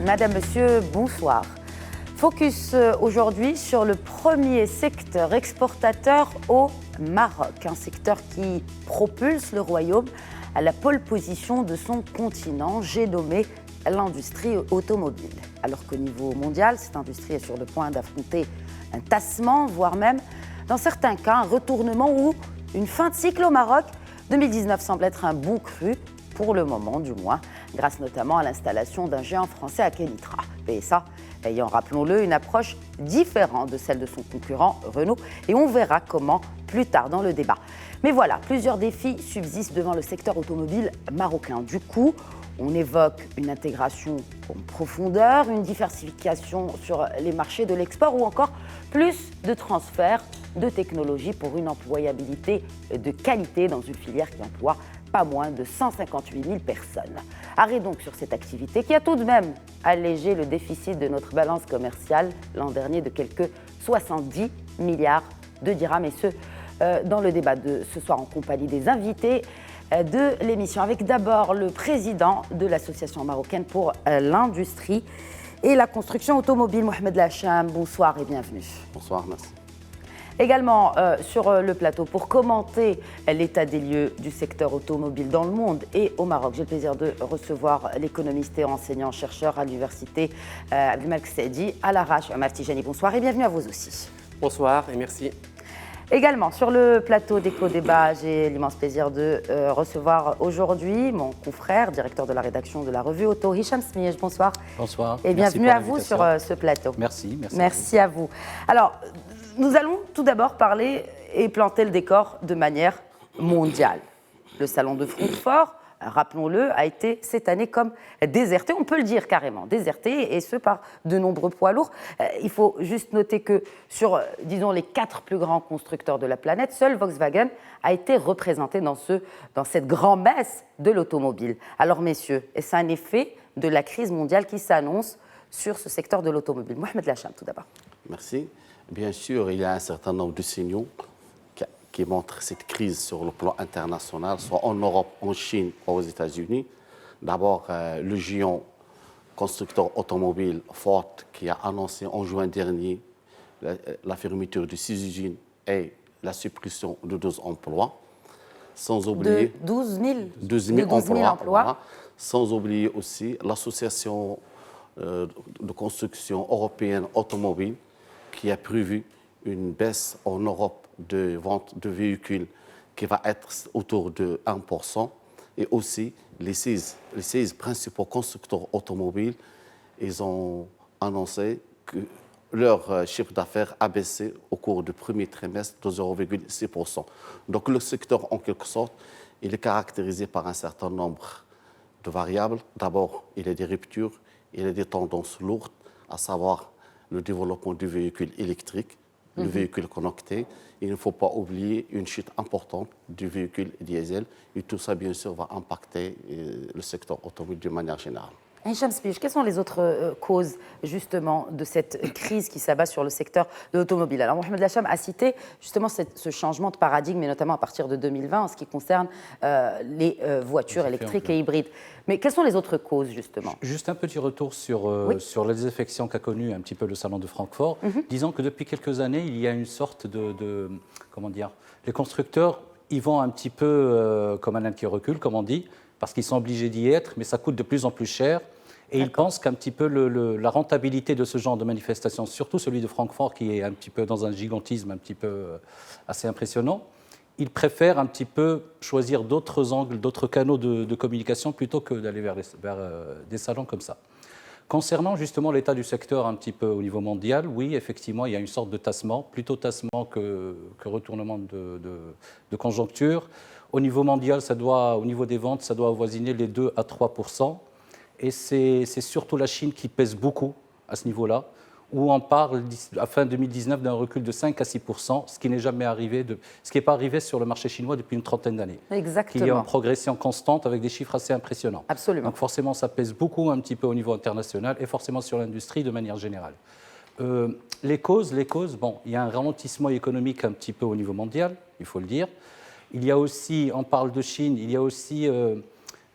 Madame, Monsieur, bonsoir. Focus aujourd'hui sur le premier secteur exportateur au Maroc, un secteur qui propulse le royaume à la pole position de son continent, j'ai nommé l'industrie automobile. Alors qu'au niveau mondial, cette industrie est sur le point d'affronter un tassement, voire même, dans certains cas, un retournement ou une fin de cycle au Maroc. 2019 semble être un bon cru, pour le moment du moins, grâce notamment à l'installation d'un géant français à Kenitra. PSA ayant, rappelons-le, une approche différente de celle de son concurrent Renault, et on verra comment plus tard dans le débat. Mais voilà, plusieurs défis subsistent devant le secteur automobile marocain. Du coup, on évoque une intégration en profondeur, une diversification sur les marchés de l'export ou encore plus de transferts de technologies pour une employabilité de qualité dans une filière qui emploie pas moins de 158 000 personnes. Arrêt donc sur cette activité qui a tout de même allégé le déficit de notre balance commerciale l'an dernier de quelques 70 milliards de dirhams, et ce, dans le débat de ce soir en compagnie des invités de l'émission, avec d'abord le président de l'Association marocaine pour l'industrie et la construction automobile, Mohamed Lacham. Bonsoir et bienvenue. Bonsoir, merci. Également sur le plateau pour commenter l'état des lieux du secteur automobile dans le monde et au Maroc. J'ai le plaisir de recevoir l'économiste et enseignant-chercheur à l'université Abdelmalek Saidi à l'Arrache, Omar Tijani. Bonsoir et bienvenue à vous aussi. Bonsoir et merci. Également sur le plateau d'Éco-Débat, j'ai l'immense plaisir de recevoir aujourd'hui mon confrère, directeur de la rédaction de la revue Auto, Hicham Smij. Bonsoir. Bonsoir. Et bienvenue à vous sur ce plateau. Merci. Merci à vous. Alors, nous allons tout d'abord parler et planter le décor de manière mondiale. Le salon de Francfort, rappelons-le, a été cette année comme déserté, on peut le dire carrément, déserté, et ce par de nombreux poids lourds. Il faut juste noter que sur, disons, les 4 plus grands constructeurs de la planète, seul Volkswagen a été représenté dans cette grand-messe de l'automobile. Alors messieurs, est-ce un effet de la crise mondiale qui s'annonce sur ce secteur de l'automobile? Mohamed Lacham, tout d'abord. Merci. Bien sûr, il y a un certain nombre de signaux qui montrent cette crise sur le plan international, soit en Europe, en Chine ou aux États-Unis. D'abord, le géant constructeur automobile Ford qui a annoncé en juin dernier la fermeture de 6 usines et la suppression de 12 emplois. Sans oublier de 12 000 emplois. Voilà. Sans oublier aussi l'association de construction européenne automobile qui a prévu une baisse en Europe de vente de véhicules qui va être autour de 1%. Et aussi, les 16 principaux constructeurs automobiles, ils ont annoncé que leur chiffre d'affaires a baissé au cours du premier trimestre de 0,6%. Donc le secteur, en quelque sorte, il est caractérisé par un certain nombre de variables. D'abord, il y a des ruptures, il y a des tendances lourdes, à savoir le développement du véhicule électrique, le véhicule connecté. Il ne faut pas oublier une chute importante du véhicule diesel. Et tout ça, bien sûr, va impacter le secteur automobile d'une manière générale. Hicham Smij, quelles sont les autres causes, justement, de cette crise qui s'abat sur le secteur de l'automobile? Alors, Mohamed Lacham a cité, justement, ce changement de paradigme, et notamment à partir de 2020, en ce qui concerne les voitures électriques et hybrides. Mais quelles sont les autres causes, justement? Juste un petit retour sur la désaffection qu'a connue un petit peu le salon de Francfort. Disons que depuis quelques années, il y a une sorte comment dire, les constructeurs, ils vont un petit peu comme un âne qui recule, comme on dit, parce qu'ils sont obligés d'y être, mais ça coûte de plus en plus cher. Et ils pensent qu'un petit peu la rentabilité de ce genre de manifestation, surtout celui de Francfort, qui est un petit peu dans un gigantisme un petit peu assez impressionnant, ils préfèrent un petit peu choisir d'autres angles, d'autres canaux de communication plutôt que d'aller vers des salons comme ça. Concernant justement l'état du secteur un petit peu au niveau mondial, oui, effectivement, il y a une sorte de tassement, plutôt tassement que retournement de conjoncture. Au niveau mondial, au niveau des ventes, ça doit avoisiner les 2 à 3%. Et c'est surtout la Chine qui pèse beaucoup à ce niveau-là, où on parle à fin 2019 d'un recul de 5 à 6%, ce qui n'est jamais arrivé, ce qui n'est pas arrivé sur le marché chinois depuis une trentaine d'années. Exactement. Qui est en progression constante avec des chiffres assez impressionnants. Absolument. Donc forcément, ça pèse beaucoup un petit peu au niveau international et forcément sur l'industrie de manière générale. Les causes, bon, il y a un ralentissement économique un petit peu au niveau mondial, il faut le dire. Il y a aussi, on parle de Chine, il y a aussi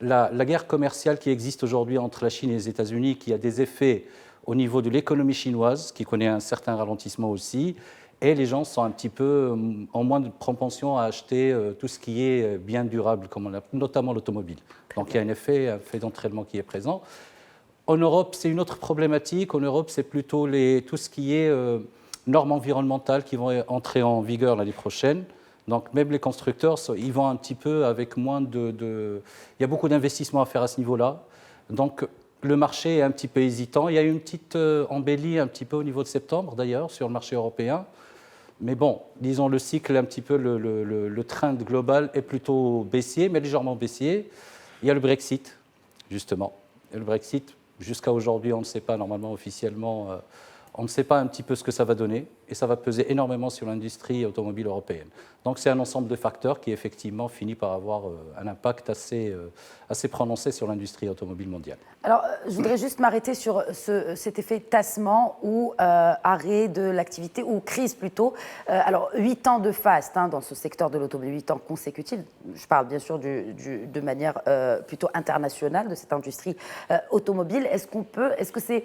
la guerre commerciale qui existe aujourd'hui entre la Chine et les États-Unis, qui a des effets au niveau de l'économie chinoise, qui connaît un certain ralentissement aussi, et les gens sont un petit peu en moins de propension à acheter tout ce qui est bien durable, comme notamment l'automobile. Donc il y a un effet d'entraînement qui est présent. En Europe, c'est une autre problématique. En Europe, c'est plutôt tout ce qui est normes environnementales qui vont entrer en vigueur l'année prochaine. Donc même les constructeurs, ils vont un petit peu avec moins Il y a beaucoup d'investissements à faire à ce niveau-là. Donc le marché est un petit peu hésitant. Il y a eu une petite embellie un petit peu au niveau de septembre, d'ailleurs, sur le marché européen. Mais bon, disons, le cycle, un petit peu, le trend global est plutôt baissier, mais légèrement baissier. Il y a le Brexit, justement. Et le Brexit, jusqu'à aujourd'hui, on ne sait pas, normalement, officiellement, on ne sait pas un petit peu ce que ça va donner, et ça va peser énormément sur l'industrie automobile européenne. Donc c'est un ensemble de facteurs qui, effectivement, finit par avoir un impact assez prononcé sur l'industrie automobile mondiale. Alors, je voudrais juste m'arrêter sur cet effet tassement ou arrêt de l'activité, ou crise plutôt. Alors, 8 ans de faste dans ce secteur de l'automobile, 8 ans consécutifs. Je parle bien sûr de manière plutôt internationale de cette industrie automobile. Est-ce que c'est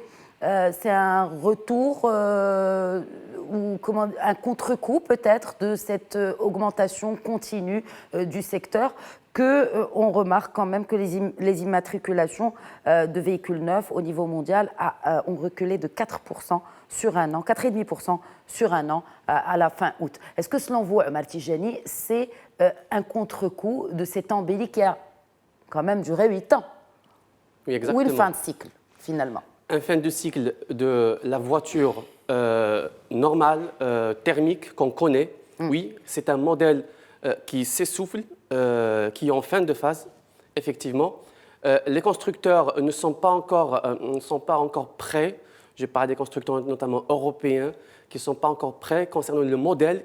un retour ou un contre-coup peut-être de cette augmentation continue du secteur qu'on remarque quand même que les immatriculations de véhicules neufs au niveau mondial ont reculé de 4% sur un an, 4,5% sur un an à la fin août. Est-ce que selon vous, Martigeni, c'est un contre-coup de cette embellie qui a quand même duré 8 ans? Oui, exactement. Ou une fin de cycle, finalement? Un fin de cycle de la voiture normale, thermique, qu'on connaît. Oui, c'est un modèle qui s'essouffle, qui est en fin de phase, effectivement. Les constructeurs ne sont pas encore prêts. Je parle des constructeurs notamment européens qui ne sont pas encore prêts concernant le modèle.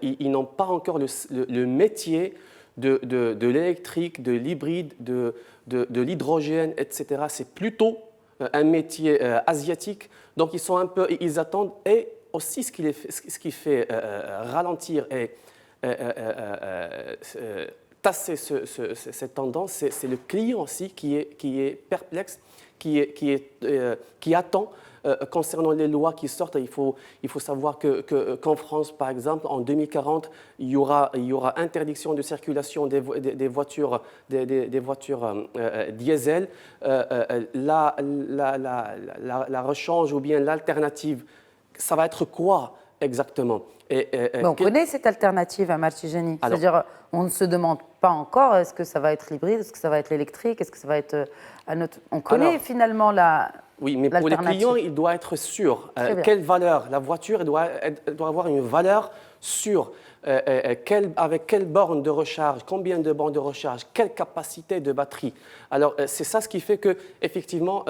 Ils n'ont pas encore le métier de l'électrique, de l'hybride, de l'hydrogène, etc. C'est plutôt un métier asiatique. Donc ils attendent. Et aussi ce qui fait ralentir et tasser cette tendance, c'est le client aussi qui est perplexe, qui attend concernant les lois qui sortent. Il faut savoir qu'en France, par exemple, en 2040, il y aura interdiction de circulation des voitures diesel. La rechange ou bien l'alternative, ça va être quoi exactement? On connaît cette alternative à Martigeni. C'est-à-dire, on ne se demande pas encore est-ce que ça va être l'hybride, est-ce que ça va être l'électrique, est-ce que ça va être on connaît finalement la. Oui, mais pour les clients, il doit être sûr. Quelle valeur? La voiture doit avoir une valeur sûre. Avec quelle borne de recharge? Combien de bornes de recharge? Quelle capacité de batterie? Alors, c'est ça ce qui fait que, effectivement,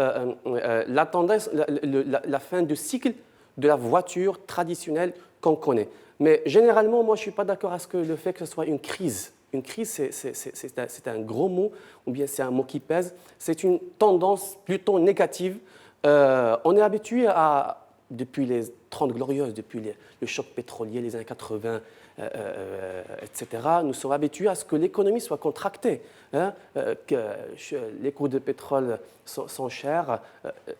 la tendance, la fin de cycle de la voiture traditionnelle qu'on connaît. Mais généralement, moi, je ne suis pas d'accord avec le fait que ce soit une crise. Une crise, c'est un gros mot, ou bien c'est un mot qui pèse. C'est une tendance plutôt négative. On est habitué depuis les 30 glorieuses, depuis le choc pétrolier, les années 80, etc., nous sommes habitués à ce que l'économie soit contractée, que les coûts de pétrole sont chers,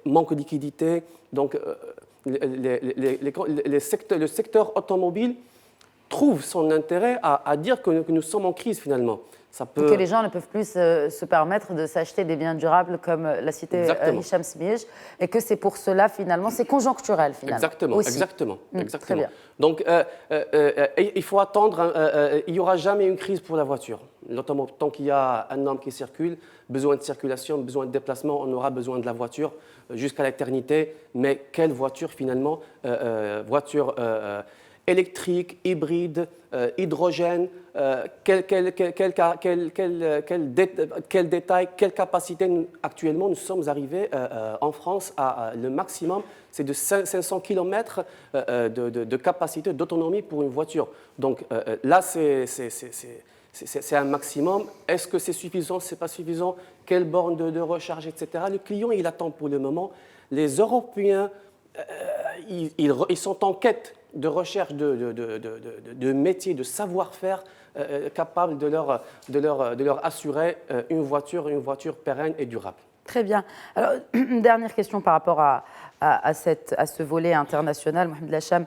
manque de liquidité. Donc, le secteur automobile trouve son intérêt à dire que nous sommes en crise finalement. Et que les gens ne peuvent plus se permettre de s'acheter des biens durables comme l'a cité Hicham Smij, et que c'est pour cela finalement, c'est conjoncturel finalement. Exactement, aussi. exactement. Très bien. Donc il faut attendre, il n'y aura jamais une crise pour la voiture. Tant qu'il y a un homme qui circule, besoin de circulation, besoin de déplacement, on aura besoin de la voiture jusqu'à l'éternité. Mais quelle voiture finalement? Voiture électrique, hybride, hydrogène, quel détail, quelle capacité. Actuellement, nous sommes arrivés en France à le maximum, c'est de 500 km de capacité, d'autonomie pour une voiture. Donc là, c'est un maximum. Est-ce que c'est suffisant? Ce n'est pas suffisant? Quelle borne de recharge, etc. Le client, il attend pour le moment. Les Européens ils sont en quête de recherche de métiers, de savoir-faire capables de leur assurer une voiture pérenne et durable. Très bien. Alors, une dernière question par rapport à ce volet international, Mohamed Lacham.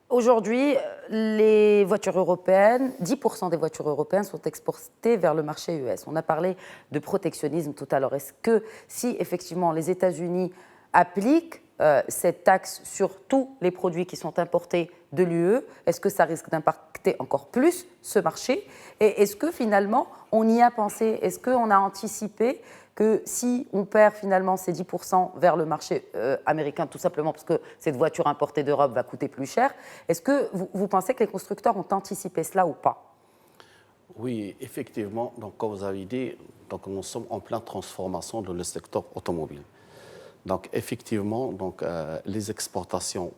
Aujourd'hui, les voitures européennes, 10% des voitures européennes sont exportées vers le marché US. On a parlé de protectionnisme tout à l'heure. Est-ce que si effectivement les États-Unis appliquent cette taxe sur tous les produits qui sont importés de l'UE, est-ce que ça risque d'impacter encore plus ce marché? Et est-ce que finalement on y a pensé? Est-ce qu'on a anticipé que si on perd finalement ces 10% vers le marché américain, tout simplement parce que cette voiture importée d'Europe va coûter plus cher, est-ce que vous pensez que les constructeurs ont anticipé cela ou pas? Oui, effectivement. Donc, comme vous avez dit, donc, nous sommes en pleine transformation dans le secteur automobile. Donc, effectivement, les exportations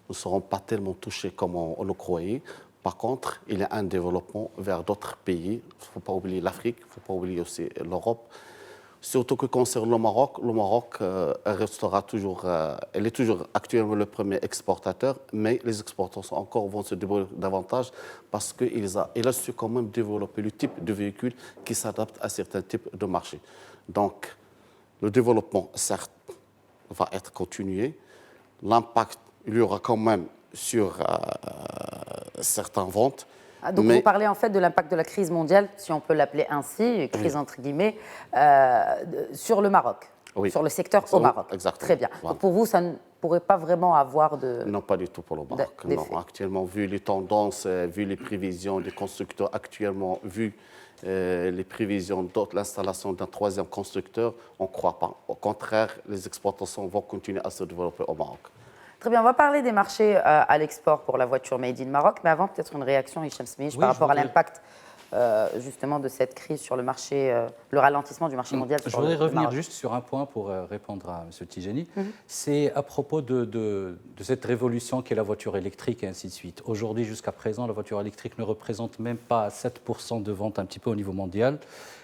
ne seront pas tellement touchées comme on le croyait. Par contre, il y a un développement vers d'autres pays. Il ne faut pas oublier l'Afrique, il ne faut pas oublier aussi l'Europe. Surtout que concernant le Maroc restera toujours, elle est toujours actuellement le premier exportateur, mais les exportations encore vont se développer davantage parce qu'il a su quand même développer le type de véhicule qui s'adapte à certains types de marchés. Donc, le développement, certes, va être continué. L'impact, il y aura quand même sur certaines ventes. Donc vous parlez en fait de l'impact de la crise mondiale, si on peut l'appeler ainsi, crise entre guillemets, sur le Maroc, sur le secteur au Maroc. Exactement. Très bien. Voilà. Donc pour vous, ça ne pourrait pas vraiment avoir de... Non, pas du tout pour le Maroc. Non, actuellement, vu les tendances, vu les prévisions des constructeurs actuellement, vu les prévisions de l'installation d'un troisième constructeur, on ne croit pas. Au contraire, les exportations vont continuer à se développer au Maroc. Très bien, on va parler des marchés à l'export pour la voiture Made in Maroc, mais avant peut-être une réaction, Hicham Smich, par rapport à l'impact justement de cette crise sur le marché, le ralentissement du marché mondial. Je voudrais revenir juste sur un point pour répondre à M. Tijani. C'est à propos de cette révolution qu'est la voiture électrique et ainsi de suite. Aujourd'hui, jusqu'à présent, la voiture électrique ne représente même pas 7% de ventes un petit peu au niveau mondial.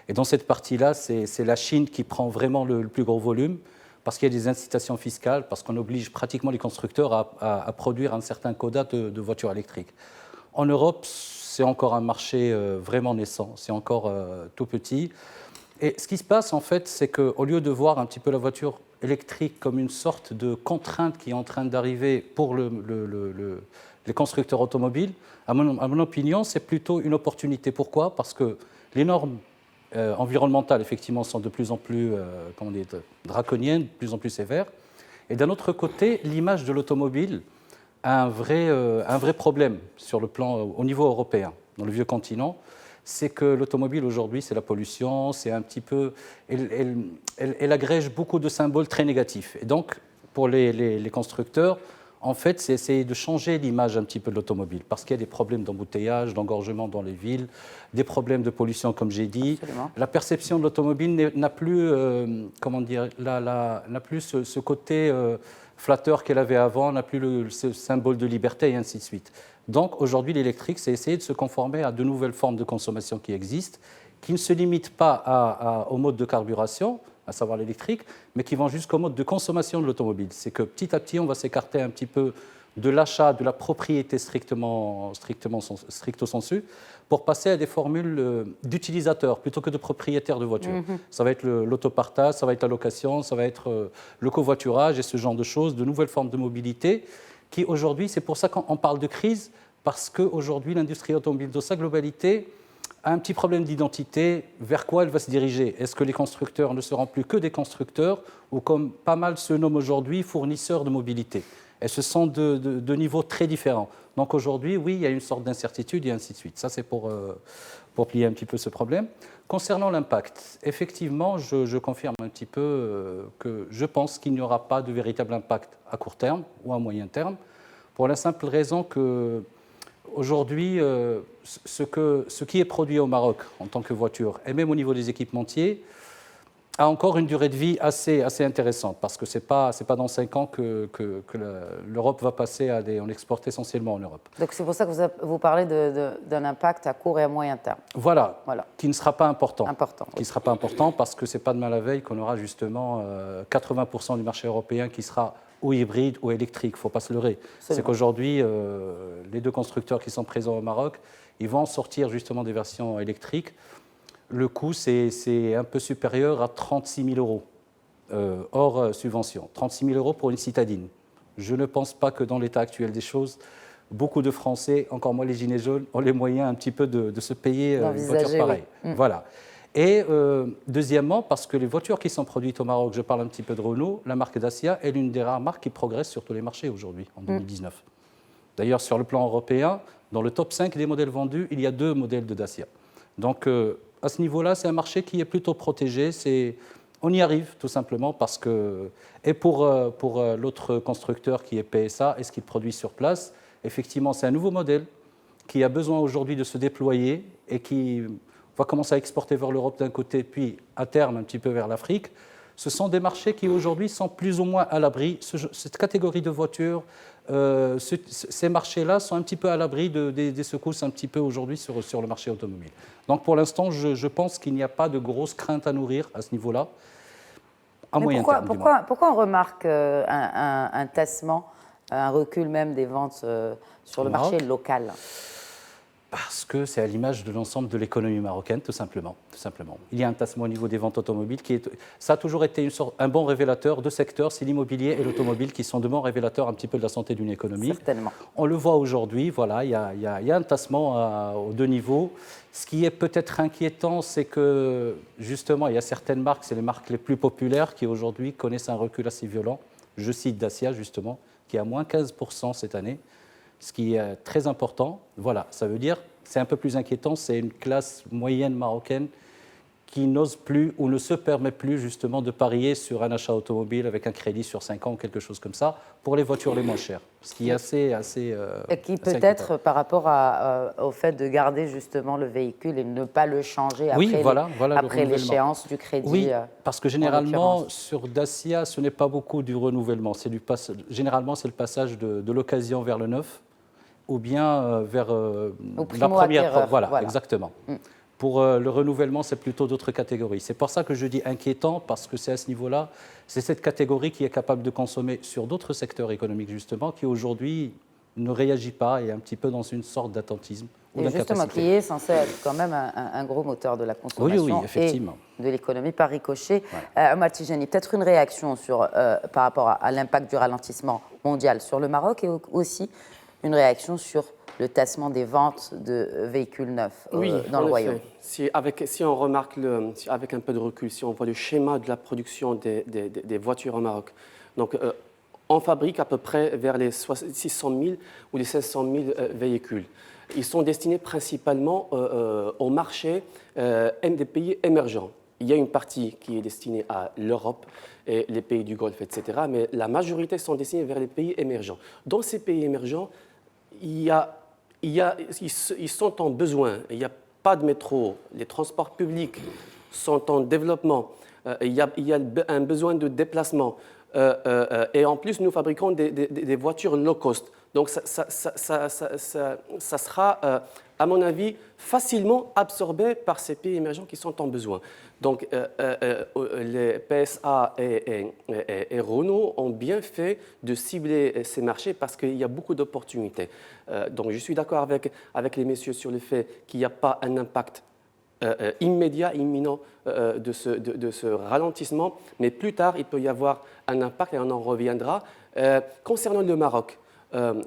Et dans cette partie-là, c'est la Chine qui prend vraiment le plus gros volume, parce qu'il y a des incitations fiscales, parce qu'on oblige pratiquement les constructeurs à produire un certain quota de voitures électriques. En Europe, c'est encore un marché vraiment naissant, c'est encore tout petit. Et ce qui se passe, en fait, c'est qu'au lieu de voir un petit peu la voiture électrique comme une sorte de contrainte qui est en train d'arriver pour les constructeurs automobiles, à mon opinion, c'est plutôt une opportunité. Pourquoi? Parce que les normes environnementales, effectivement, sont de plus en plus draconiennes, de plus en plus sévères. Et d'un autre côté, l'image de l'automobile a un vrai problème sur le plan, au niveau européen, dans le vieux continent. C'est que l'automobile, aujourd'hui, c'est la pollution, c'est un petit peu... Elle agrège beaucoup de symboles très négatifs. Et donc, pour les constructeurs, en fait, c'est essayer de changer l'image un petit peu de l'automobile, parce qu'il y a des problèmes d'embouteillage, d'engorgement dans les villes, des problèmes de pollution, comme j'ai dit. Absolument. La perception de l'automobile n'a plus, n'a plus ce côté flatteur qu'elle avait avant, n'a plus ce symbole de liberté et ainsi de suite. Donc, aujourd'hui, l'électrique, c'est essayer de se conformer à de nouvelles formes de consommation qui existent, qui ne se limitent pas au mode de carburation, à savoir l'électrique, mais qui vont jusqu'au mode de consommation de l'automobile. C'est que petit à petit, on va s'écarter un petit peu de l'achat, de la propriété stricto sensu, pour passer à des formules d'utilisateurs plutôt que de propriétaires de voitures. Ça va être l'autopartage, ça va être la location, ça va être le covoiturage et ce genre de choses, de nouvelles formes de mobilité qui aujourd'hui, c'est pour ça qu'on parle de crise, parce qu'aujourd'hui, l'industrie automobile dans sa globalité a un petit problème d'identité. Vers quoi elle va se diriger? Est-ce que les constructeurs ne seront plus que des constructeurs ou, comme pas mal se nomment aujourd'hui, fournisseurs de mobilité? Et ce sont de niveaux très différents. Donc aujourd'hui, oui, il y a une sorte d'incertitude et ainsi de suite. Ça, c'est pour plier un petit peu ce problème. Concernant l'impact, effectivement, je confirme un petit peu que je pense qu'il n'y aura pas de véritable impact à court terme ou à moyen terme, pour la simple raison que aujourd'hui, ce qui est produit au Maroc en tant que voiture, et même au niveau des équipementiers, a encore une durée de vie assez intéressante, parce que ce n'est pas dans 5 ans que l'Europe va passer à on exporte essentiellement en Europe. Donc c'est pour ça que vous parlez d'un impact à court et à moyen terme. Voilà. Qui ne sera pas important. Qui ne sera pas important, parce que ce n'est pas demain la veille qu'on aura justement 80% du marché européen qui sera ou hybride ou électrique, il ne faut pas se leurrer. C'est qu'aujourd'hui, les deux constructeurs qui sont présents au Maroc, ils vont sortir justement des versions électriques. Le coût, c'est un peu supérieur à 36 000 euros, hors subvention. 36 000 euros pour une citadine. Je ne pense pas que dans l'état actuel des choses, beaucoup de Français, encore moins les gilets jaunes, ont les moyens un petit peu de se payer une voiture pareille. Oui. Voilà. Et deuxièmement, parce que les voitures qui sont produites au Maroc, je parle un petit peu de Renault, la marque Dacia est l'une des rares marques qui progresse sur tous les marchés aujourd'hui, en 2019. D'ailleurs, sur le plan européen, dans le top 5 des modèles vendus, il y a 2 modèles de Dacia. Donc, à ce niveau-là, c'est un marché qui est plutôt protégé. On y arrive, tout simplement, parce que... Et pour l'autre constructeur qui est PSA, et ce qu'il produit sur place, effectivement, c'est un nouveau modèle qui a besoin aujourd'hui de se déployer et qui va commencer à exporter vers l'Europe d'un côté, puis à terme un petit peu vers l'Afrique. Ce sont des marchés qui aujourd'hui sont plus ou moins à l'abri. Cette catégorie de voitures, ces marchés-là sont un petit peu à l'abri des secousses un petit peu aujourd'hui sur le marché automobile. Donc pour l'instant, je pense qu'il n'y a pas de grosses craintes à nourrir à ce niveau-là, à moyen terme. Pourquoi on remarque un tassement, un recul même des ventes sur le marché local ? Parce que c'est à l'image de l'ensemble de l'économie marocaine, tout simplement. Il y a un tassement au niveau des ventes automobiles ça a toujours été un bon révélateur de secteurs, c'est l'immobilier et l'automobile qui sont de bons révélateurs un petit peu de la santé d'une économie. Certainement. On le voit aujourd'hui, voilà, il y a un tassement aux 2 niveaux. Ce qui est peut-être inquiétant, c'est que justement, il y a certaines marques, c'est les marques les plus populaires qui aujourd'hui connaissent un recul assez violent. Je cite Dacia justement, qui est à moins 15% cette année. Ce qui est très important. Voilà, ça veut dire, c'est un peu plus inquiétant, c'est une classe moyenne marocaine qui n'ose plus ou ne se permet plus justement de parier sur un achat automobile avec un crédit sur 5 ans ou quelque chose comme ça pour les voitures les moins chères. Ce qui est assez et qui peut-être par rapport au fait de garder justement le véhicule et ne pas le changer après l'échéance du crédit. Oui, parce que généralement sur Dacia, ce n'est pas beaucoup du renouvellement. Généralement, c'est le passage de l'occasion vers le neuf ou bien vers la première. Voilà, exactement. Pour le renouvellement, c'est plutôt d'autres catégories. C'est pour ça que je dis inquiétant, parce que c'est à ce niveau-là, c'est cette catégorie qui est capable de consommer sur d'autres secteurs économiques, justement, qui aujourd'hui ne réagit pas et est un petit peu dans une sorte d'attentisme ou d'incapacité. Justement, qui est censé être quand même un gros moteur de la consommation effectivement. Et de l'économie par ricochet. Omar Tijani, peut-être une réaction par rapport à l'impact du ralentissement mondial sur le Maroc et aussi une réaction sur le tassement des ventes de véhicules neufs dans le royaume. Si on remarque, avec un peu de recul, si on voit le schéma de la production des voitures au Maroc, donc on fabrique à peu près vers les 600 000 ou les 500 000 véhicules. Ils sont destinés principalement au marché des pays émergents. Il y a une partie qui est destinée à l'Europe et les pays du Golfe, etc. Mais la majorité sont destinés vers les pays émergents. Dans ces pays émergents, ils sont en besoin. Il n'y a pas de métro. Les transports publics sont en développement. Il y a un besoin de déplacement. Et en plus, nous fabriquons des voitures low cost. Donc, ça sera, à mon avis, facilement absorbé par ces pays émergents qui sont en besoin. Donc, les PSA et Renault ont bien fait de cibler ces marchés parce qu'il y a beaucoup d'opportunités. Donc, je suis d'accord avec les messieurs sur le fait qu'il n'y a pas un impact immédiat, imminent de ce ralentissement, mais plus tard, il peut y avoir un impact et on en reviendra. Concernant le Maroc,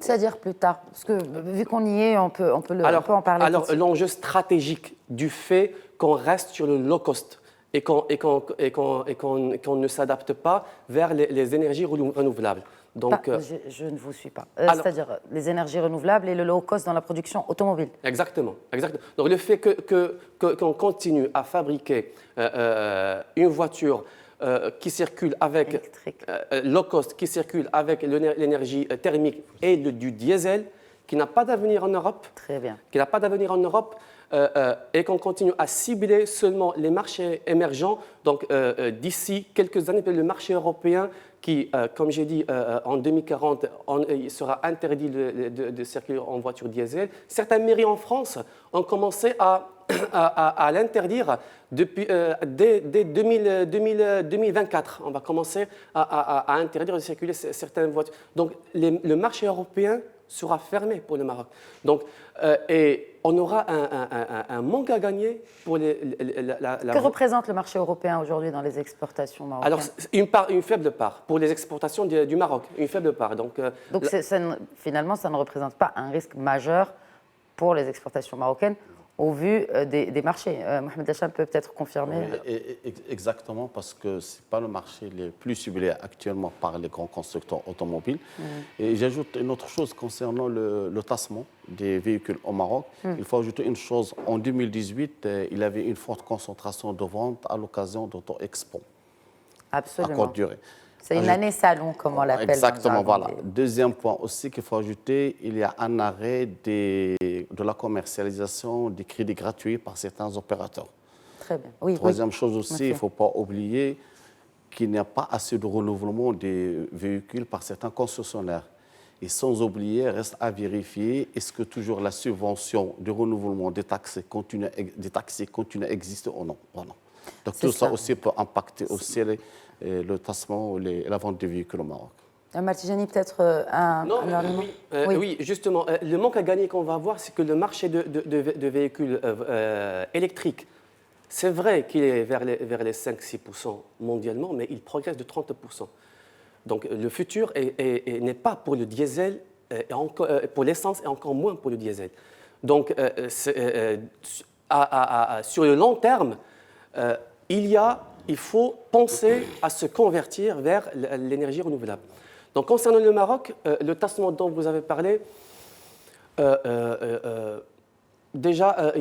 c'est-à-dire plus tard, parce que vu qu'on y est, on peut en parler. Alors, l'enjeu stratégique du fait qu'on reste sur le low cost et qu'on ne s'adapte pas vers les énergies renouvelables. Donc, je ne vous suis pas. C'est-à-dire les énergies renouvelables et le low cost dans la production automobile. Exactement. Donc le fait qu'on continue à fabriquer une voiture qui circule avec low cost, qui circule avec l'énergie thermique et du diesel, qui n'a pas d'avenir en Europe. Très bien. Qui n'a pas d'avenir en Europe. Et qu'on continue à cibler seulement les marchés émergents. Donc, d'ici quelques années, le marché européen qui, comme j'ai dit, en 2040, il sera interdit de circuler en voiture diesel. Certaines mairies en France ont commencé à à l'interdire dès 2024. On va commencer à interdire de circuler certaines voitures. Donc le marché européen sera fermé pour le Maroc. Donc, et on aura un manque à gagner pour Que représente le marché européen aujourd'hui dans les exportations marocaines? Alors, une faible part pour les exportations du Maroc, une faible part. Donc finalement, ça ne représente pas un risque majeur pour les exportations marocaines au vu des marchés. Mohamed Hacham peut peut-être confirmer. Oui, exactement, parce que ce n'est pas le marché le plus ciblé actuellement par les grands constructeurs automobiles. Et j'ajoute une autre chose concernant le tassement des véhicules au Maroc. Il faut ajouter une chose. En 2018, il y avait une forte concentration de ventes à l'occasion d'Auto Expo. Absolument. À courte durée. C'est une année salon, comme on l'appelle. Exactement, voilà. Deuxième point aussi qu'il faut ajouter, il y a un arrêt de la commercialisation des crédits gratuits par certains opérateurs. Très bien. Oui, Troisième chose aussi, il ne faut pas oublier qu'il n'y a pas assez de renouvellement des véhicules par certains concessionnaires. Et sans oublier, reste à vérifier, est-ce que toujours la subvention de renouvellement des taxis continue à exister ou non. Voilà. Donc tout ça aussi peut impacter aussi le tassement ou la vente des véhicules au Maroc. Martijani, peut-être un argument? Oui, justement. Le manque à gagner qu'on va avoir, c'est que le marché de véhicules électriques, c'est vrai qu'il est vers les 5-6% mondialement, mais il progresse de 30%. Donc le futur n'est pas pour le diesel, pour l'essence et encore moins pour le diesel. Donc sur le long terme, il faut penser à se convertir vers l'énergie renouvelable. Donc, concernant le Maroc, le tassement dont vous avez parlé, déjà,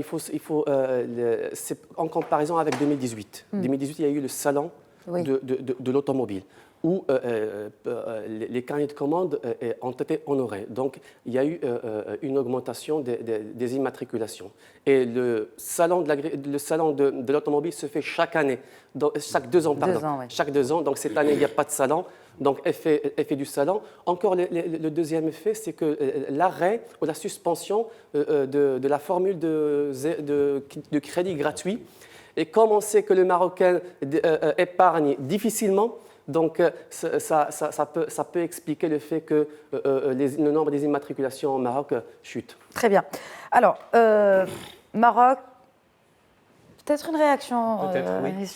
c'est en comparaison avec 2018. 2018, il y a eu le salon de l'automobile, où les carnets de commandes ont été honorés. Donc, il y a eu une augmentation des immatriculations. Et le salon de l'automobile se fait chaque année, chaque 2 ans, pardon. Chaque 2 ans. Donc, cette année, il n'y a pas de salon. Donc, effet du salon. Encore, le deuxième effet, c'est que l'arrêt ou la suspension de la formule de crédit gratuit. Et comme on sait que le Marocain épargne difficilement, donc ça peut expliquer le fait que le nombre des immatriculations au Maroc chute. Très bien. Alors, Maroc, peut-être une réaction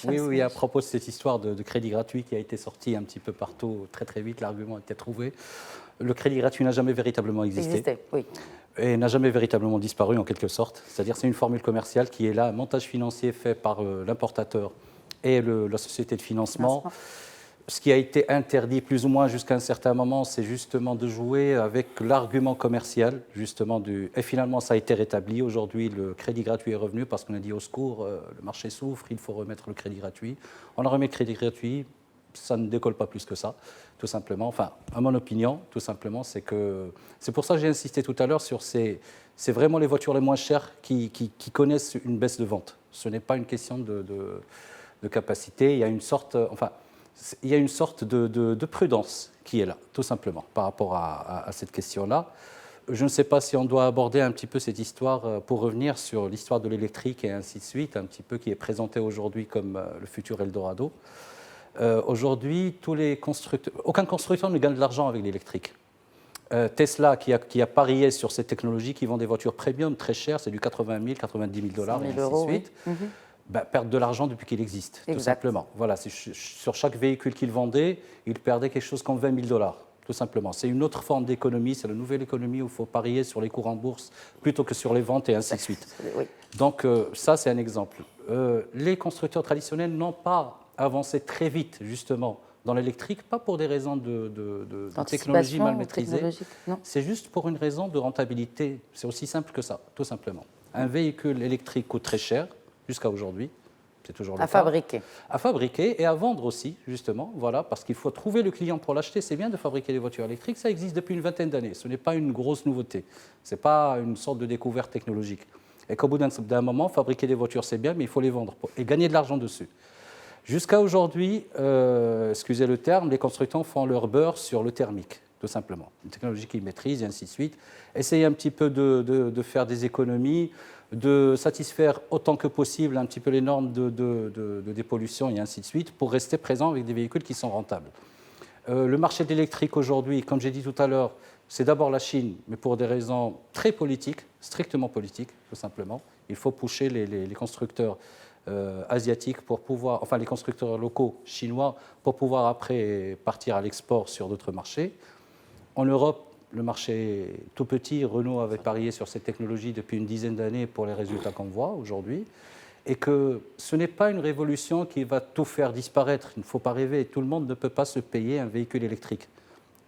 Oui, à propos de cette histoire de crédit gratuit qui a été sortie un petit peu partout très très vite, l'argument a été trouvé. Le crédit gratuit n'a jamais véritablement existé. Oui. Et n'a jamais véritablement disparu en quelque sorte. C'est-à-dire c'est une formule commerciale qui est là, un montage financier fait par l'importateur et la société de financement. Ce qui a été interdit plus ou moins jusqu'à un certain moment, c'est justement de jouer avec l'argument commercial, justement et finalement ça a été rétabli. Aujourd'hui, le crédit gratuit est revenu parce qu'on a dit au secours, le marché souffre, il faut remettre le crédit gratuit. On a remis le crédit gratuit, ça ne décolle pas plus que ça, tout simplement. Enfin, à mon opinion, tout simplement, c'est pour ça que j'ai insisté tout à l'heure sur c'est vraiment les voitures les moins chères qui connaissent une baisse de vente. Ce n'est pas une question de capacité, il y a une sorte, de prudence qui est là, tout simplement, par rapport à cette question-là. Je ne sais pas si on doit aborder un petit peu cette histoire pour revenir sur l'histoire de l'électrique et ainsi de suite, un petit peu qui est présentée aujourd'hui comme le futur Eldorado. Aujourd'hui, aucun constructeur ne gagne de l'argent avec l'électrique. Tesla, qui a parié sur cette technologie, qui vend des voitures premium très chères, c'est du 80 000, 90 000 $, et ainsi de suite. Oui. Perdent de l'argent depuis qu'il existe, tout simplement. Voilà, sur chaque véhicule qu'il vendait, il perdait quelque chose comme 20 000 $, tout simplement. C'est une autre forme d'économie, c'est la nouvelle économie où il faut parier sur les cours en bourse plutôt que sur les ventes et ainsi de suite. Oui. Donc ça, c'est un exemple. Les constructeurs traditionnels n'ont pas avancé très vite, justement, dans l'électrique, pas pour des raisons de technologie mal maîtrisée, c'est juste pour une raison de rentabilité. C'est aussi simple que ça, tout simplement. Un véhicule électrique coûte très cher, jusqu'à aujourd'hui, c'est toujours le cas. À fabriquer et à vendre aussi, justement, voilà, parce qu'il faut trouver le client pour l'acheter. C'est bien de fabriquer des voitures électriques, ça existe depuis une vingtaine d'années. Ce n'est pas une grosse nouveauté, ce n'est pas une sorte de découverte technologique. Et qu'au bout d'un moment, fabriquer des voitures, c'est bien, mais il faut les vendre et gagner de l'argent dessus. Jusqu'à aujourd'hui, excusez le terme, les constructeurs font leur beurre sur le thermique, tout simplement. Une technologie qu'ils maîtrisent et ainsi de suite. Essayez un petit peu de faire des économies. de satisfaire autant que possible un petit peu les normes de dépollution et ainsi de suite pour rester présent avec des véhicules qui sont rentables. Le marché de l'électrique aujourd'hui, comme j'ai dit tout à l'heure, c'est d'abord la Chine, mais pour des raisons très politiques, strictement politiques, tout simplement. Il faut pousser les constructeurs asiatiques pour pouvoir, enfin les constructeurs locaux chinois pour pouvoir après partir à l'export sur d'autres marchés. En Europe, le marché est tout petit. Renault avait parié sur cette technologie depuis une dizaine d'années pour les résultats qu'on voit aujourd'hui. Et que ce n'est pas une révolution qui va tout faire disparaître. Il ne faut pas rêver. Tout le monde ne peut pas se payer un véhicule électrique.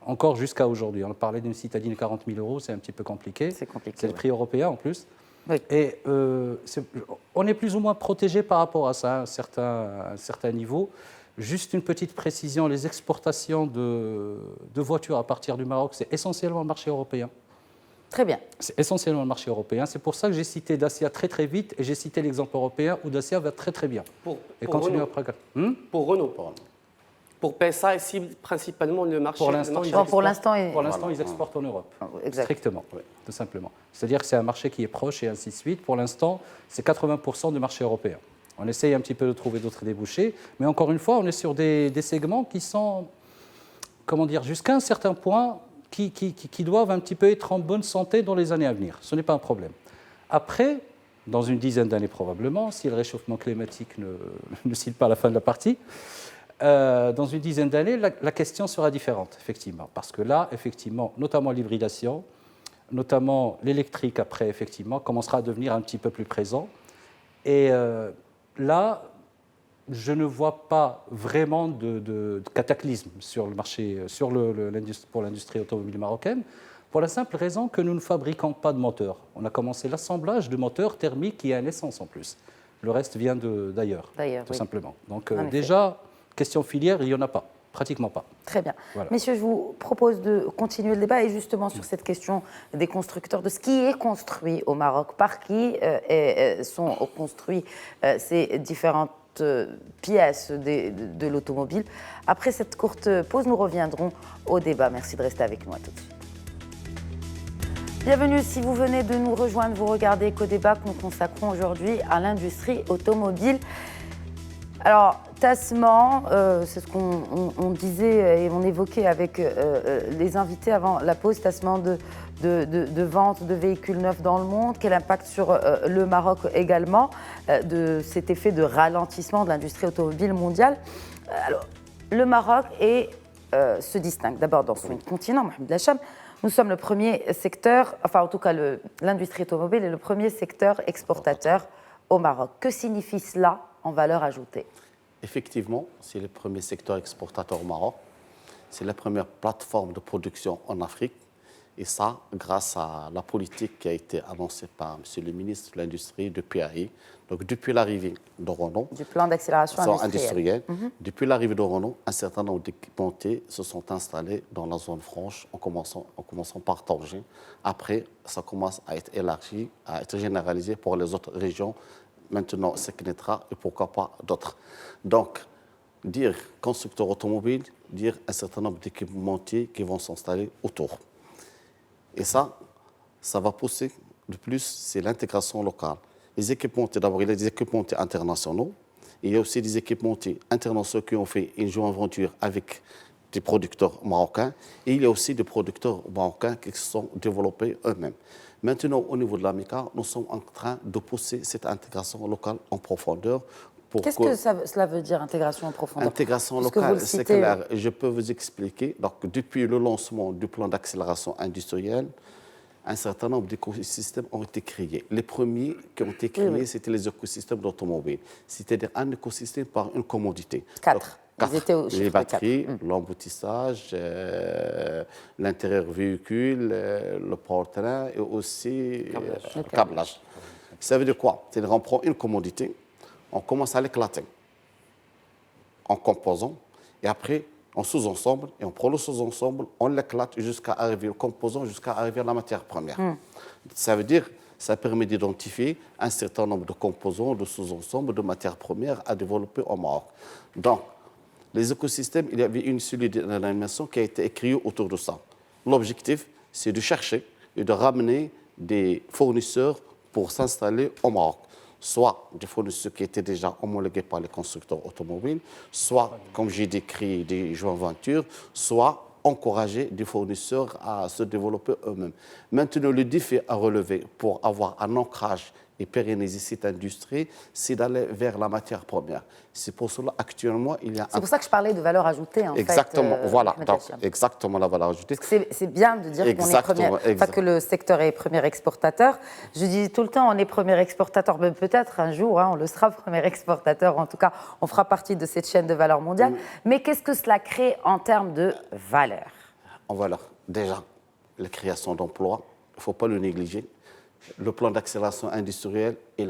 Encore jusqu'à aujourd'hui. On parlait d'une citadine 40 000 €, c'est un petit peu compliqué. C'est le prix européen en plus. Oui. Et on est plus ou moins protégé par rapport à ça, à un certain niveau. Juste une petite précision, les exportations de voitures à partir du Maroc, c'est essentiellement le marché européen. Très bien. C'est essentiellement le marché européen. C'est pour ça que j'ai cité Dacia très très vite et j'ai cité l'exemple européen où Dacia va très très bien. Pour Renault. Pour PSA, c'est principalement le marché. Pour l'instant, ils exportent en Europe. Strictement, tout simplement. C'est-à-dire que c'est un marché qui est proche et ainsi de suite. Pour l'instant, c'est 80% du marché européen. On essaye un petit peu de trouver d'autres débouchés, mais encore une fois, on est sur des segments qui sont, comment dire, jusqu'à un certain point, qui doivent un petit peu être en bonne santé dans les années à venir. Ce n'est pas un problème. Après, dans une dizaine d'années probablement, si le réchauffement climatique ne cite pas la fin de la partie, dans une dizaine d'années, la question sera différente, effectivement. Parce que là, effectivement, notamment l'hybridation, notamment l'électrique après, effectivement, commencera à devenir un petit peu plus présent. Et là, je ne vois pas vraiment de cataclysme sur le marché, pour l'industrie automobile marocaine, pour la simple raison que nous ne fabriquons pas de moteurs. On a commencé l'assemblage de moteurs thermiques et à essence en plus. Le reste vient d'ailleurs, tout simplement. Donc déjà, question filière, il n'y en a pas. Pratiquement pas. Très bien. Voilà. Messieurs, je vous propose de continuer le débat et justement sur cette question des constructeurs, de ce qui est construit au Maroc, par qui sont construits ces différentes pièces de l'automobile. Après cette courte pause, nous reviendrons au débat. Merci de rester avec nous. À tout de suite. Bienvenue, si vous venez de nous rejoindre, vous regardez Eco-Débat que nous consacrons aujourd'hui à l'industrie automobile. Alors, tassement, c'est ce qu'on disait et on évoquait avec les invités avant la pause, tassement de vente de véhicules neufs dans le monde, quel impact sur le Maroc également, de cet effet de ralentissement de l'industrie automobile mondiale. Alors, le Maroc se distingue d'abord dans son continent, Mohamed Lacham. Nous sommes le premier secteur, enfin en tout cas l'industrie automobile est le premier secteur exportateur au Maroc. Que signifie cela en valeur ajoutée? Effectivement, c'est le premier secteur exportateur au Maroc. C'est la première plateforme de production en Afrique. Et ça, grâce à la politique qui a été annoncée par M. le ministre de l'Industrie de PAI. Donc, depuis l'arrivée de Renault, du plan d'accélération industrielle. Depuis l'arrivée de Renault, un certain nombre d'équipementiers se sont installés dans la zone franche, en commençant par Tanger. Après, ça commence à être élargi, à être généralisé pour les autres régions. Maintenant, Seknetra et pourquoi pas d'autres. Donc, dire constructeur automobile, dire un certain nombre d'équipementiers qui vont s'installer autour. Et ça va pousser. De plus, c'est l'intégration locale. Les équipementiers, d'abord, il y a des équipementiers internationaux. Il y a aussi des équipementiers internationaux qui ont fait une joint venture avec des producteurs marocains. Et il y a aussi des producteurs marocains qui se sont développés eux-mêmes. Maintenant, au niveau de l'AMICA, nous sommes en train de pousser cette intégration locale en profondeur. Qu'est-ce que cela veut dire, intégration en profondeur? Intégration locale, c'est clair. Je peux vous expliquer. Donc, depuis le lancement du plan d'accélération industrielle, un certain nombre d'écosystèmes ont été créés. Les premiers qui ont été créés, c'était les écosystèmes d'automobile. C'est-à-dire un écosystème par une commodité. 4. Les batteries, l'emboutissage, l'intérieur véhicule, le powertrain et aussi le câblage. Ça veut dire quoi? C'est-à-dire qu'on prend une commodité, on commence à l'éclater en composants et après en sous-ensemble et on prend le sous-ensemble, on l'éclate jusqu'à arriver au composant, jusqu'à arriver à la matière première. Ça veut dire ça permet d'identifier un certain nombre de composants, de sous-ensembles, de matières premières à développer au Maroc. Donc, les écosystèmes, il y avait une cellule d'animation qui a été écrite autour de ça. L'objectif, c'est de chercher et de ramener des fournisseurs pour s'installer au Maroc. Soit des fournisseurs qui étaient déjà homologués par les constructeurs automobiles, soit, comme j'ai décrit, des joint ventures, soit encourager des fournisseurs à se développer eux-mêmes. Maintenant, le défi à relever pour avoir un ancrage et pérenniser cette industrie, c'est d'aller vers la matière première. C'est pour cela, actuellement, il y a... C'est pour ça que je parlais de valeur ajoutée, en exactement, fait. Voilà, donc, exactement la valeur ajoutée. C'est bien de dire qu'on est premier, pas que le secteur est premier exportateur. Je dis tout le temps, on est premier exportateur, mais peut-être un jour, on le sera premier exportateur. En tout cas, on fera partie de cette chaîne de valeur mondiale. Mais qu'est-ce que cela crée en termes de valeur? En valeur, déjà, la création d'emplois, il ne faut pas le négliger. Le plan d'accélération industrielle et